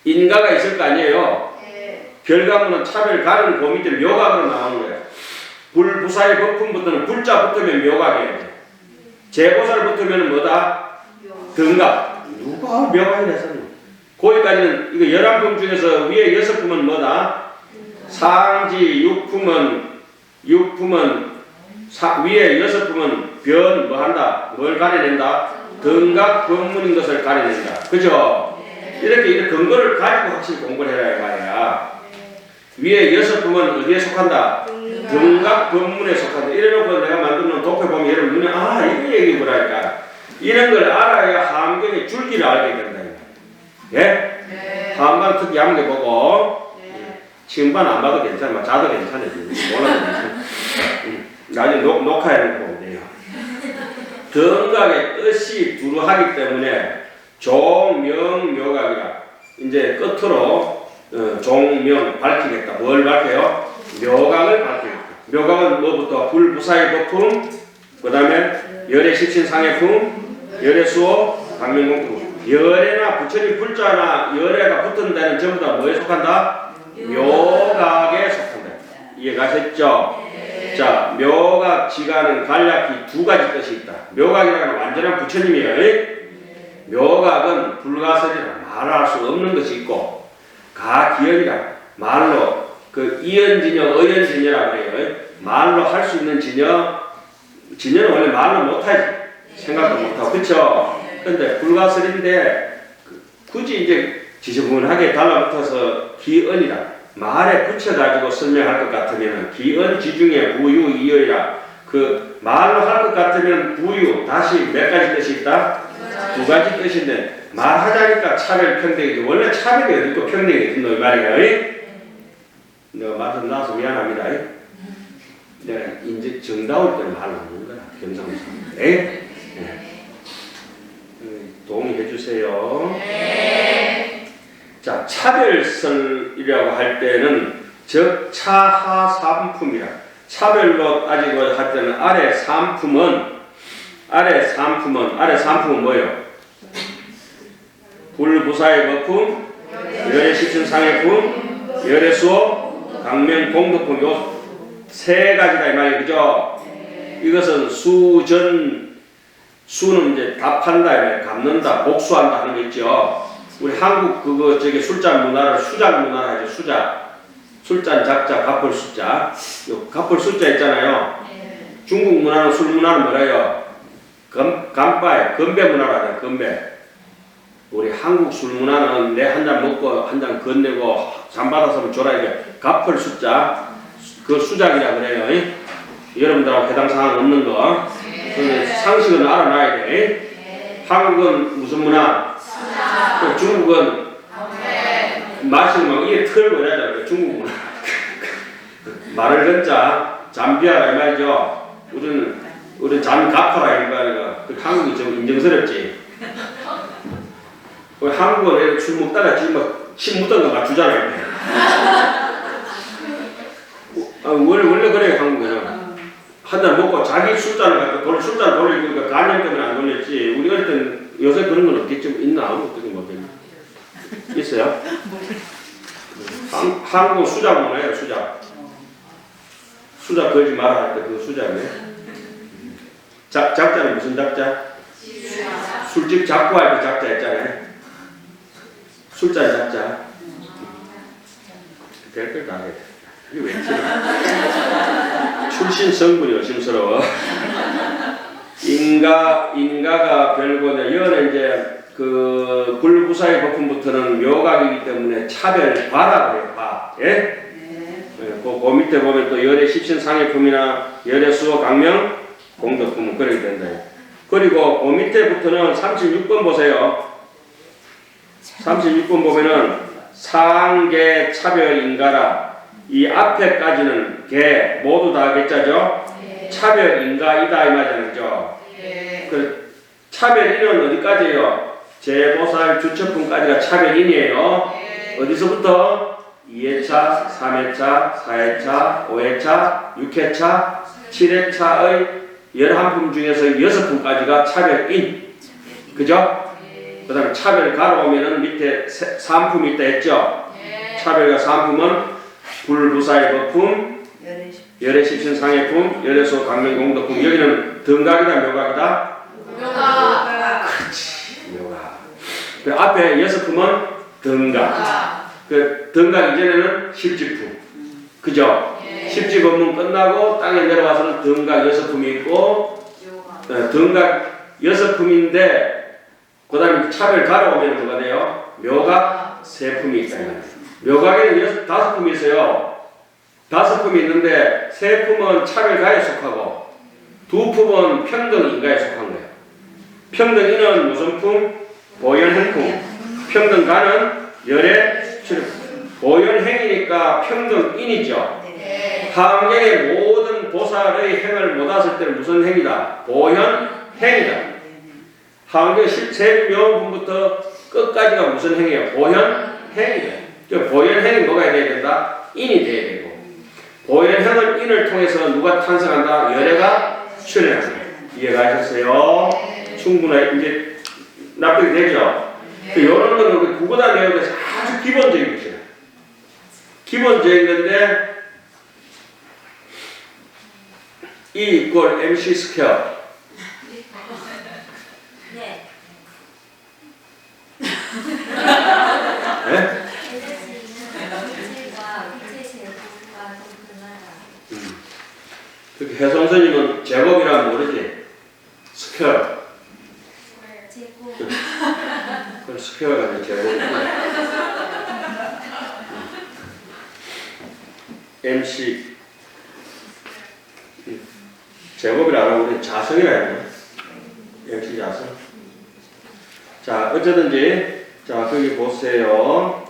인가가 있을 거 아니에요? 네. 결과물은 차별가는 그 밑에 묘각으로 나오는 거예요. 불부사의 법품부터는 불자 붙으면 묘각이에요. 제보살 붙으면 뭐다? 등각. 누가 묘각이 됐었냐? 거기까지는 이거 11품 중에서 위에 6품은 뭐다? 상지 6품은 위에 6품은 변 뭐한다? 뭘 가려낸다? 등각 법문인 것을 가려낸다. 그죠? 이렇게 근거를 가지고 확실히 공부를 해라 이 말이야. 위에 6품은 어디에 속한다? 등각 법문에 속한다. 이래놓고 내가 만들어놓은 독해 보면 여러분 눈에 아 이거 얘기 뭐랄까. 이런 걸 알아야 함경의 줄기를 알게 된다. 예? 네. 한반 특히 양계 보고 네. 지금반 안 봐도 괜찮아. 자도 괜찮아요. 몰라도 괜찮아. 나중에 녹화해놓고 보면 돼요. 등각의 뜻이 두루하기 때문에 종명묘각이라 이제 끝으로 종명 밝히겠다. 뭘 밝혀요? 묘각을 밝히겠다. 묘각은 뭐부터? 불부사의 법품, 그 다음에 열의 십신상해품, 열의 수호, 강명공품. 열애나 부처님 불자나 열애가 붙은 데는 전부 다 뭐에 속한다? 묘각에 속한다. 이해가셨죠? 네. 자, 묘각 지가는 간략히 두 가지 뜻이 있다. 묘각이라는 완전한 부처님이에요. 묘각은 불가설이라 말할 수 없는 것이 있고 가기연이라 말로 그 이연진여, 의연진여라 그래요. 말로 할 수 있는 진여는 원래 말로 못하지. 생각도 못하고 그쵸? 근데 불가설인데 굳이 이제 지저분하게 달라붙어서 기언이라 말에 붙여가지고 설명할 것 같으면 기언 지중에 부유 이어이라 그 말로 할 것 같으면 부유 다시 몇 가지 뜻이 있다? 두 가지 뜻인데 말하자니까 차별 평등이지 원래 차별이 어디고 평등이 어딨노 이 말이야. 내가 말 좀 나와서 미안합니다. 내가 이제 정다울 때는 말을 하는 거야. 경상도에서. 네. 동의해 주세요. 네. 자, 차별설이라고 할 때는 즉 차하 삼품이라 차별로 따지고 할 때는 아래 삼품은 뭐예요? 불부사의 법품, 열의 십신상해품, 열의 수호, 강명 공덕품 요 세 가지다 이 말이에요. 그죠? 이것은 수는 이제 답한다, 갚는다, 복수한다 하는 거 있죠. 우리 한국 그거 술자 문화를 수작 문화라 하죠. 술자 작자 갚을 숫자. 요 갚을 숫자 있잖아요. 중국 문화는 술 문화는 뭐래요? 간바에 건배 문화라 하죠. 건배. 우리 한국 술 문화는 내 한 잔 먹고 한 잔 건네고 잔 받아서 줘라 이게 갚을 숫자. 그 수작이라 그래요. 여러분들하고 해당 사항 없는 거. 상식은 알아놔야 돼. 한국은 무슨 문화? 또 중국은 마시고 막 이에 털고 이러잖아요. 중국 문화. 말을 건자 잠비아라 이 말이죠. 우리는 잠가파라 이 말이가. 그 한국이 좀 인정스럽지. 한국은 술 먹다가 지금 침 묻은 거 막 주잖아요. 원래 그래요 한국에는. 한 잔 먹고 자기 술잔을 갖고 술잔 돌리고 간염 때문에 안 돌렸지. 우리 어릴 땐 요새 그런 건 없겠지. 있나? 어떻게 모르겠네. 있어요? 한국 수작 문화예요 수작. 수작 걸지 마라 할 때 그 수작이네. 작자는 무슨 작자? 술집 작고 할 때 작자 있잖아요. 술잔 작자. 댓글 다 해. 이게 왜 이러나? 출신 성분이 의심스러워. 인가가 별거네. 여는 이제 그 불구사의 거품부터는 묘각이기 때문에 차별과라고 해요. 과. 예? 네. 그 밑에 보면 또 열의 십신상해품이나 열의 수어 강명 공덕품은 그렇게 된다. 그리고 그 밑에부터는 36번 보세요. 36번 보면은 상계 차별 인가라. 이 앞에까지는 개 모두 다 개자죠. 네. 차별 인가이다 이 말이죠. 네. 그 차별인은 어디까지예요? 제보살 주첩분까지가 차별인이에요. 네. 어디서부터? 2회차, 3회차, 4회차, 5회차, 6회차, 7회차의 11품 중에서 6품까지가 차별인. 그죠? 네. 그 다음에 차별가로 오면은 밑에 3품이 있다 했죠? 네. 차별가 3품은 불부사의 거품, 열의 십신 상해품, 열의 소 강명 공덕품. 여기는 등각이다 묘각이다? 묘각. 그렇지 묘각. 그 앞에 6품은 등각. 그 등각 이전에는 십지품. 그죠? 예. 십지 법문 끝나고 땅에 내려와서는 등각 6품이 있고 등각 6품인데 그 다음에 차별 가로 오면 뭐가 돼요? 묘각 3품이 있다. 묘각에는 5품이 있어요. 5품이 있는데 3품은 차별가에 속하고 2품은 평등인가에 속한 거예요. 평등인은 무슨 품? 보현행품. 평등가는 열의 출품. 보현행이니까 평등인이죠. 하경의 모든 보살의 행을 못하실 때는 무슨 행이다? 보현행이다. 하경 13명분부터 끝까지가 무슨 행이에요? 보현행이다. 보현행이 뭐가 돼야 된다? 인이 돼야 되고 보현행은 인을 통해서 누가 탄생한다? 열애가 출현한다. 이해가 하셨어요? 네. 충분히 이제 납득이 되죠? 네. 이런 거는 국어다 내용에서 아주 기본적인 것이에요. 기본적인 건데 E 이퀄 MC 스퀘어. 네. 네? 그렇게 혜성 선생님은 제곱이란 모르지? 스퀘어. 제곱. 그럼 스퀘어가 아니라 제곱이구나. MC 제곱이라 안 하고 우리 자성이라 해야 되나? MC 자성. 자 어쩌든지 자 거기 보세요.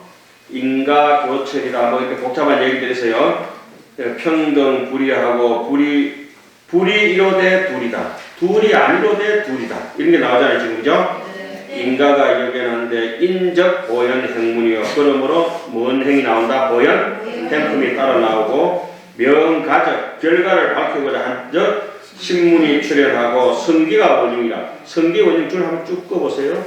인가 교철이라 뭐 이렇게 복잡한 얘기들이 있어요. 평등 불이하고 불이 이로되 둘이다. 둘이 아니로되 둘이다. 이런 게 나오잖아요 지금 그죠? 네. 인가가 여기하는데 인적 보현 행문이요. 그러므로 뭔 행이 나온다? 보현 행품이 따라 나오고 명가적 결과를 밝히고자 한적 신문이 출현하고 성기가 원흉이라. 성기 원흉 줄 한번 쭉 꺼보세요.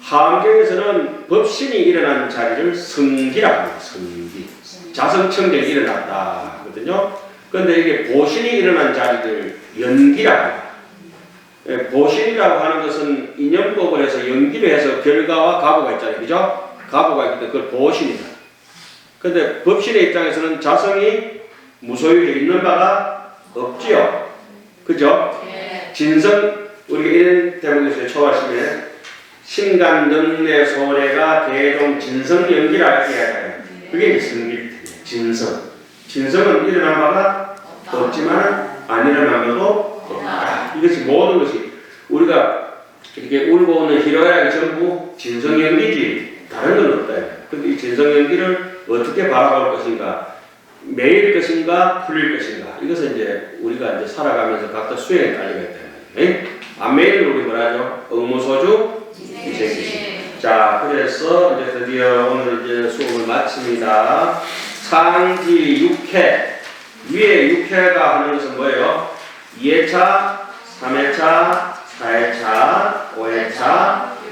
하암경에서는 법신이 일어난 자리를 성기라고 합니다. 성기. 자성청정이 일어났다 하거든요. 그런데 이게 보신이 일어난 자리를 연기라고 합니다. 보신이라고 하는 것은 인연법을 해서 연기를 해서 결과와 가보가 있잖아요. 그죠? 가보가 있기 때문에 그걸 보신이다. 그런데 법신의 입장에서는 자성이 무소유에 있는 바가 없지요. 그죠? 진성, 우리가 이런 대목에서 처하시면 신간등내 소래가 대종 진성 연기라 이렇게 하잖아요. 그게 이제 성기. 진성은 일어난 바가 없지만 안 일어난 것도 없다. 이것이 모든 것이 우리가 이렇게 울고 오는 희로애락이 전부 진성연기지 다른 건 없다. 근데 이 진성연기를 어떻게 바라볼 것인가? 매일 것인가 풀릴 것인가 이것은 이제 우리가 이제 살아가면서 각자 수행에 깔리게 되는 안 매일 우리 뭐라죠? 의무소주 기생기신. 자 그래서 이제 드디어 오늘 이제 수업을 마칩니다. 상지 6회 위에 6회가 하는 것은 뭐예요? 2회차, 3회차, 4회차, 5회차,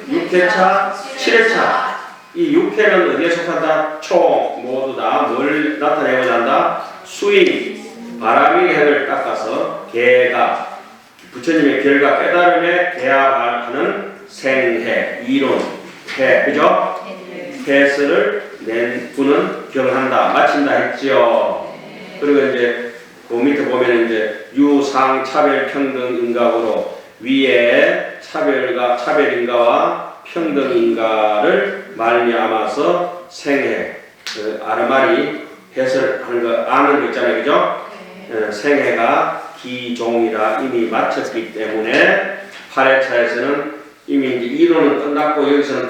6회차, 7회차. 이 6회는 어디에 속한다? 총 모두 다 뭘 나타내고자 한다? 수인, 바람이 해를 닦아서 개가 부처님의 결과 깨달음에 개합하는 생해, 이론, 해, 그죠? 해설을 낸 분은 경한다, 마친다 했지요. 그리고 이제 그 밑에 보면 이제 유상 차별 평등 인각으로 위에 차별인가와 평등인가를 말미암아서 생해 그 아르마리 해설하는 거 아는 거 있잖아요, 그죠? 생해가 기종이라 이미 마쳤기 때문에 8회차에서는 이미 이제 이론은 끝났고 여기서는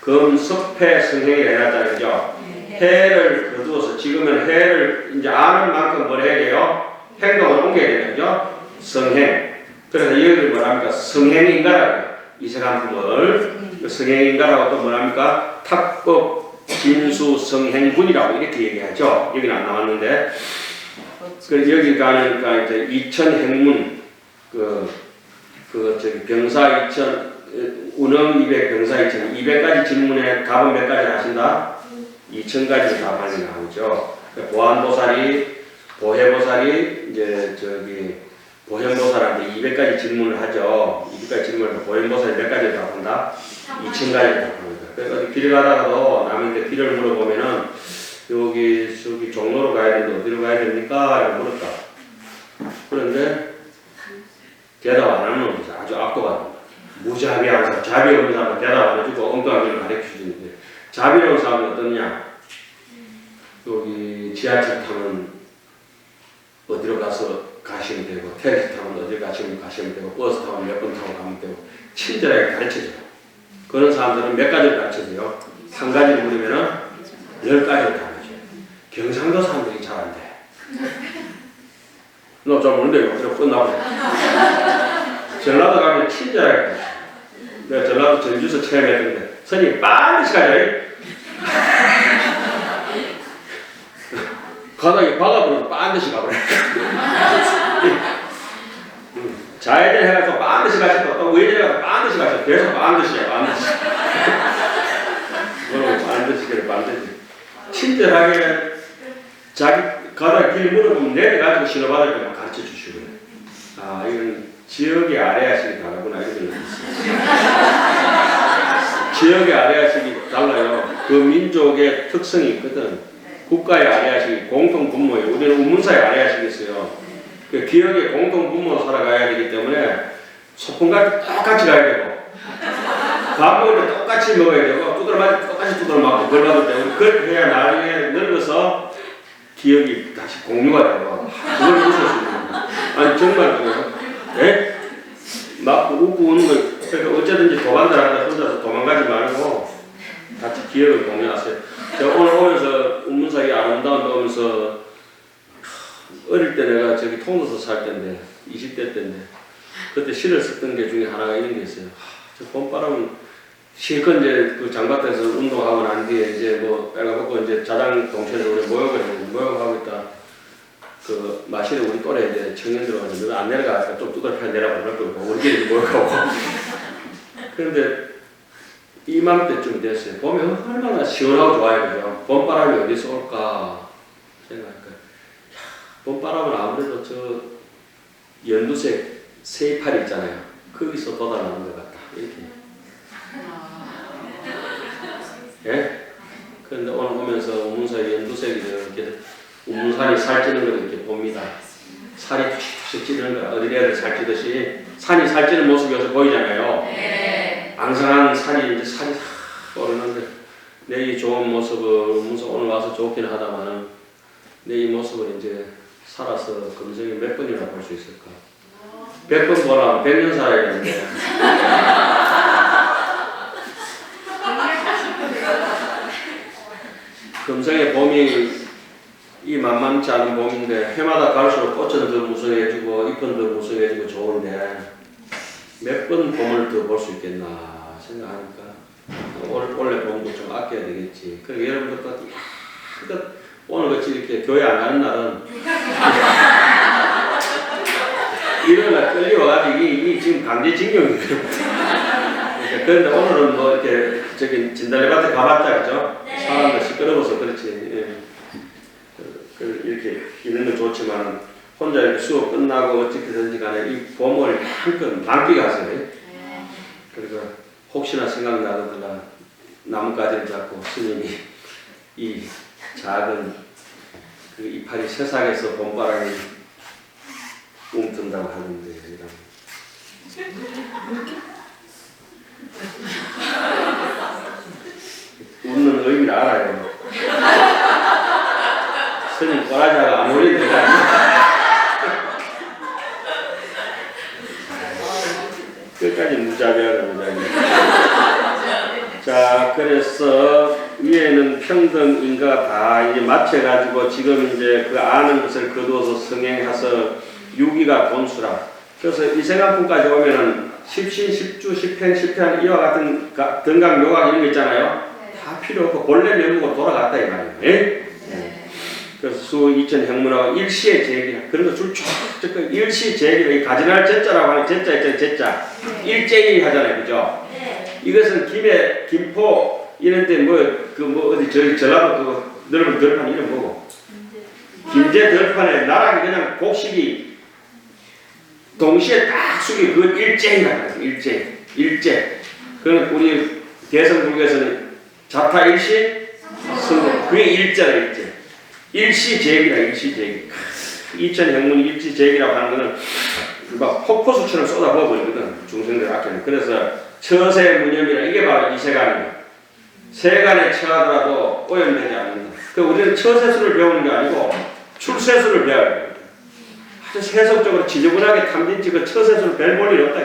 금섭해 성행이 해놨잖아요, 그죠? 해를 거두어서 지금은 해를 이제 아는 만큼 뭘 해야 돼요? 행동을 옮겨야 되는 거죠? 성행. 그래서 여기를 뭐랍니까? 성행인가라고 이 세간품을 성행인가라고 또 뭐랍니까? 탁법 진수 성행군이라고 이렇게 얘기하죠. 여기는 안 나왔는데 그래서 여기 가니까 이제 이천행문 저기 병사 2000 운영 200 병사 200가지 질문에 답은 몇 가지 하신다? 2000가지 답안이 나오죠. 보해보살이 이제 저기 보현보살한테 200가지 질문을 하죠. 200가지 질문을 보현보살이 몇 가지 답한다? 2000가지 답합니다. 그래서 길 가다가도 남한테 길을 물어보면은 저기 종로로 가야 되는데 어디로 가야 됩니까? 이렇게 물었다. 그런데 대답 안 하는 놈이 아주 압도가 무자비한 사람, 자비 없는 사람은 대답 안 해주고 엉뚱한 걸 가르쳐 주는데 자비로운 사람은 어떠냐? 여기 지하철 타면 어디로 가시면 되고 택시 타면 어디로 가시면 되고 버스 타면 몇 번 타고 가면 되고 친절하게 가르쳐줘요. 그런 사람들은 몇 가지를 가르쳐줘요? 한 가지를 물으면은 10가지를 가르쳐줘요. 경상도 사람들이 잘 안 돼. 너 잘 모르는데 어디로 끝나버려. 전라도 가면 친절하게 가르쳐요. 내가 전라도 전주에서 체험했는데 선생님 반드시 가자. 바닥에 박아버리면 반드시 가버려. 좌회전 해가지고 반드시 가시고 또 우회전 해가지고 반드시 가시고 계속 반드시야. 그럼 반드시 친절하게 자기 가다 길 물어보면 내려가지고 신호받을 때만 가르쳐 주시고요. 아 이건 지역의 아래아식이 다르구나 이런 걸 느꼈어요. 지역의 아래아식이 달라요. 그 민족의 특성이 있거든. 국가의 아래아식이 공통 분모예요. 우리는 우문사의 아래아식이 있어요. 그 기억의 공통 분모로 살아가야 되기 때문에 소풍같이 똑같이 가야 되고 밥 먹을 때 똑같이 먹어야 되고 두드러 맞을 때 똑같이 두드러 맞고 벌 받을 때 그렇게 해야 나중에 늙어서 기억이 다시 공유가 되고 그걸 웃을 수 있는 거예요. 아니 정말 그래요. 네? 막 웃고 우는 거 그러니까 어쨌든지 도망들한테 혼자서 도망가지 말고 같이 기억을 공유하세요. 제가 오늘 오면서 운문사기 아름다운 데 오면서 어릴 때 내가 저기 통도서 살 때인데 20대 때인데 그때 시를 썼던 게 중에 하나가 이런 게 있어요. 저 봄바람은 실컷 이제 그 장밭에서 운동하고 난 뒤에 이제 뭐 빨가벗고 이제 자당 동체에서 우리 모욕하고 있다. 그 마시는 우리 또래 이제 청년들 와서 안 내려가니까 좀 두들겨 내려가고 그럴 거고 우리끼리 모욕하고 그런데 이맘때쯤 됐어요. 보면 얼마나 시원하고 좋아요, 그죠? 봄바람이 어디서 올까 생각할까. 봄바람은 아무래도 저 연두색 세이팔이 있잖아요. 거기서 돋아나는 것 같다. 이렇게. 예? 그런데 오늘 보면서 우문사의 연두색이 이렇게 우문산이 살찌는 걸 이렇게 봅니다. 살이 툭툭 찌는 거 어린애들 살찌듯이 산이 살찌는 모습이 어서 보이잖아요. 네. 앙상한 산이 이제 살이 싹 오르는데 내 이 좋은 모습을 오늘 와서 좋긴 하다마는 내 이 모습을 이제 살아서 금생에 몇 번이나 볼 수 있을까? 100번 보라면 100년 살아야 되는데 인생의 봄이 이 만만치 않은 봄인데 해마다 갈수록 꽃은 더 무성해지고 잎은 더 무성해지고 좋은데 몇 번 봄을 더 볼 수 있겠나 생각하니까 올해 봄도 좀 아껴야 되겠지. 그리고 여러분들도 오늘 같이 이렇게 교회 안 가는 날은 일요일날 끌려와가지고 이 지금 강제징용이에요. 그런데 오늘은 뭐 이렇게 저기 진달래밭에 가봤자 그죠? 사람들 시끄러워서 그렇지. 예. 이렇게 있는 건 좋지만 혼자 이렇게 수업 끝나고 어떻게든지 간에 이 봄을 한껏 만끽하세요. 그리고 혹시나 생각나더라 나뭇가지를 잡고 스님이 이 작은 그 이파리 세상에서 봄바람이 움튼다고 하는데 웃는 의미를 알아요. 스님 꼬라지가 안 어울리는 데가 아니야. 끝까지 무자비하다 무자비. 자, 그래서 위에는 평등인가 다 이제 맞춰가지고 지금 이제 그 아는 것을 거두어서 성행해서 유기가 본수라. 그래서 이생한품까지 오면은 십신, 십주, 십행, 십향 이와 같은 등강 요강 이런 거 있잖아요. 다 필요 없고 본래 면목으로 돌아갔다 이 말이에요. 네? 그래서 수 이천 행문하고 일시의 제기라 그런 거 줄쭉 일시 제기라 이 가지날 제자라고 하는 제자 있잖아요. 제자 일제기 하잖아요. 그죠? 이것은 김해 김포 이런데 뭐 어디 저기 전라도 그 넓은 들판 이름 뭐고 김제 들판에 나락이 그냥 곡식이 동시에 딱 숙이 그 일제이라고 해요. 일제 그건 우리 대성불교에서는 자타 일시 성공 그게 일자라 일제 일시제기라 일시제기. 이천행문 일시제기라고 하는 거는 막 폭포수처럼 쏟아부어버리거든 중생들 앞에는. 그래서 처세무념이라 이게 바로 이세간이에요. 세간에 처하더라도 오염되지 않는다. 그 우리는 처세수를 배우는 게 아니고 출세수를 배워야 돼요. 아주 세속적으로 지저분하게 탐진치 그 처세수를 별 볼 일 없다.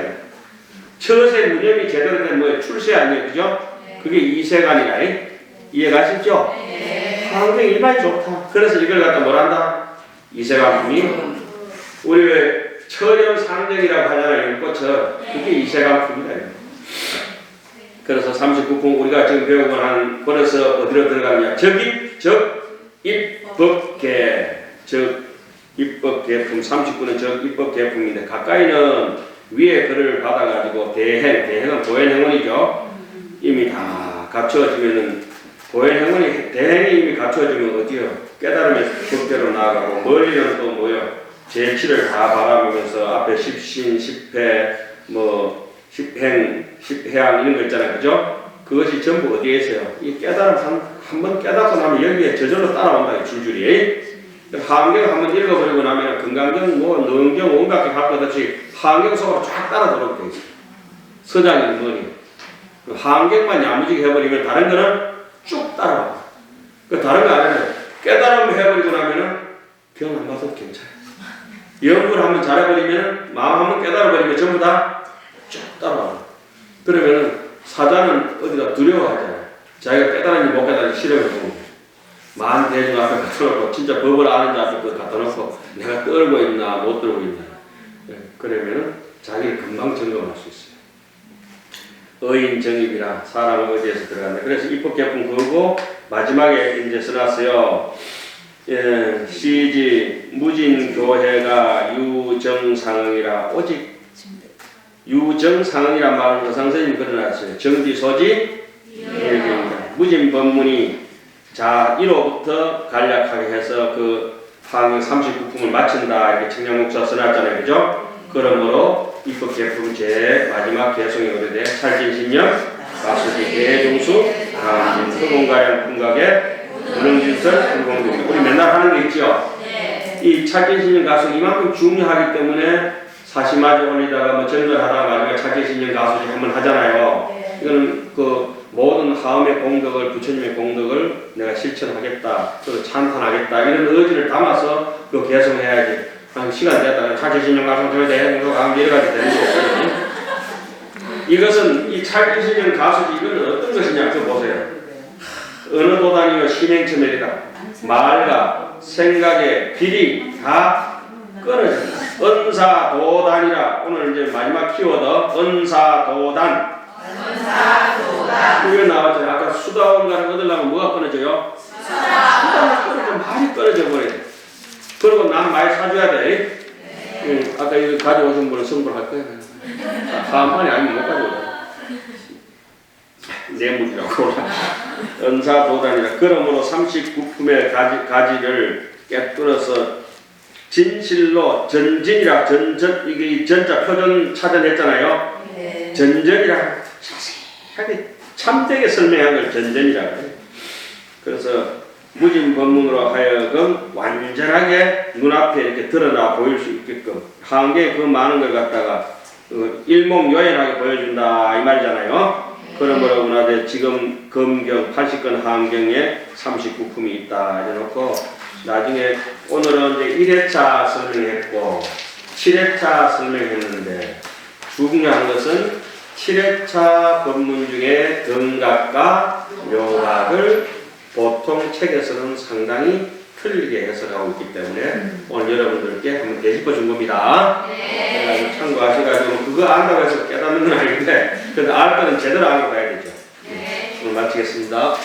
처세무념이 제대로 된 뭐예요? 출세 아니에요, 그죠? 그게 이세간이라. 이해가시죠? 환경이 일반이 좋다. 그래서 이걸 갖다 뭐란다? 이세간품이 우리 왜 처렴상정이라고 하잖아요. 꽃처 그게 이세간품이다. 그래서 39품 우리가 지금 배우고 한 그래서 어디로 들어가느냐? 입법계 입법계품 39는 입법계품인데 가까이는 위에 글을 받아가지고 대행은 보현행원이죠. 이미 다 갖추어지면은 보현행원이 대행이 이미 갖추어지면 어디요? 깨달음의 법대로 나아가고 멀리는 또 뭐요? 제치를 다 바라보면서 앞에 십신, 십회, 뭐 십행, 십해양 이런 거 있잖아요, 그죠? 그것이 전부 어디에 있어요? 이 깨달음 한번 깨닫고 나면 여기에 저절로 따라온다, 줄줄이. 하안경 한번 읽어버리고 나면 금강경, 뭐 능경, 온갖 게 할 것 없이 하안경 속으로 쫙 따라 들어오게 돼 있어요. 서장이 뭐니? 하안경만 야무지게 해버리면 다른 거는 쭉 따라와. 그 다른 거 안 해요. 깨달음 해버리고 나면은 병 안 봐도 괜찮아요. 연구를 한번 잘해버리면 마음 한번 깨달아버리면 전부 다 쭉 따라와. 그러면은 사자는 어디가 두려워하잖아요. 자기가 깨달은지 못 깨달은지 실험해보고 만 대중 앞에 갖다 놓고 진짜 법을 아는 자 앞에 갖다 놓고 내가 떨고 있나 못 떨고 있나. 그러면은 자기를 금방 점검할 수 있어요. 의인정입이라 사람을 의지해서 들어간다. 그래서 입법계품 그거 마지막에 이제 써놨어요. 예, 시지 무진교회가 유정상응이라 오직 유정상응이란 말은 의상선생님이 그려놨어요. 정지소지 일경이다. 무진법문이 자 1호부터 간략하게 해서 그 항영 39품을 마친다 이렇게 청량목사 써놨잖아요. 그죠? 그러므로 입법계품 제 마지막 개성이 오래돼 찰진신령 가수지 대중수 강진 흑공가량 품각의 무능진설 불공동 우리 맨날 하는 게 있죠. 이 찰진신령 가수 이만큼 중요하기 때문에 사시마저 올리다가 뭐 전설하다가 마지막에 찰진신령 가수지 한번 하잖아요. 이거는 그 모든 하음의 공덕을 부처님의 공덕을 내가 실천하겠다 또 찬탄하겠다 이런 의지를 담아서 그 개성해야지. 한 시간 됐다가 찰진신령 가수 저에 대해 여러 가지 되는 거예요. 이것은 이 찰진신령 가수지 이건 어떤 것이냐 그 보세요. 어느 도단이요 신행처멸이다. 말과 생각의 길이 다 끊어진다. 은사도단이라. 오늘 이제 마지막 키워드 은사도단. 그게 나왔죠. 아까 수다원가를 얻으려면 뭐가 끊어져요? 수다가 끊어져. 말이 끊어져 버려요. 그리고 난 많이 사줘야 돼. 아까 이거 가져오신 분은 승부할 거예요. 다음판에 아니면 못 가져오잖아. 내물이라고. 은사도단이라. 그러므로 39품의 가지를 깨뚫어서 진실로 전진이라. 전전 이게 이 전자 표준 찾아냈잖아요. 전전이라 자세하게 참되게 설명한 걸 전전이라고 해요. 그래서 무진법문으로 하여금 완전하게 눈앞에 이렇게 드러나 보일 수 있게끔 한계에 그 많은 걸 갖다가 일목요연하게 보여준다 이 말이잖아요. 그러므로 문화대 지금 검경 80권 한경에 39품이 있다 이래놓고 나중에 오늘은 이제 1회차 설명했고 7회차 설명했는데 중요한 것은 7회차 법문 중에 등각과 묘각을 보통 책에서는 상당히 틀리게 해석하고 있기 때문에 오늘 여러분들께 한번 되짚어 준 겁니다. 참고하셔가지고 그거 안다고 해서 깨닫는 건 아닌데 그래도 알 거는 제대로 알고 가야 되죠. 오늘 마치겠습니다.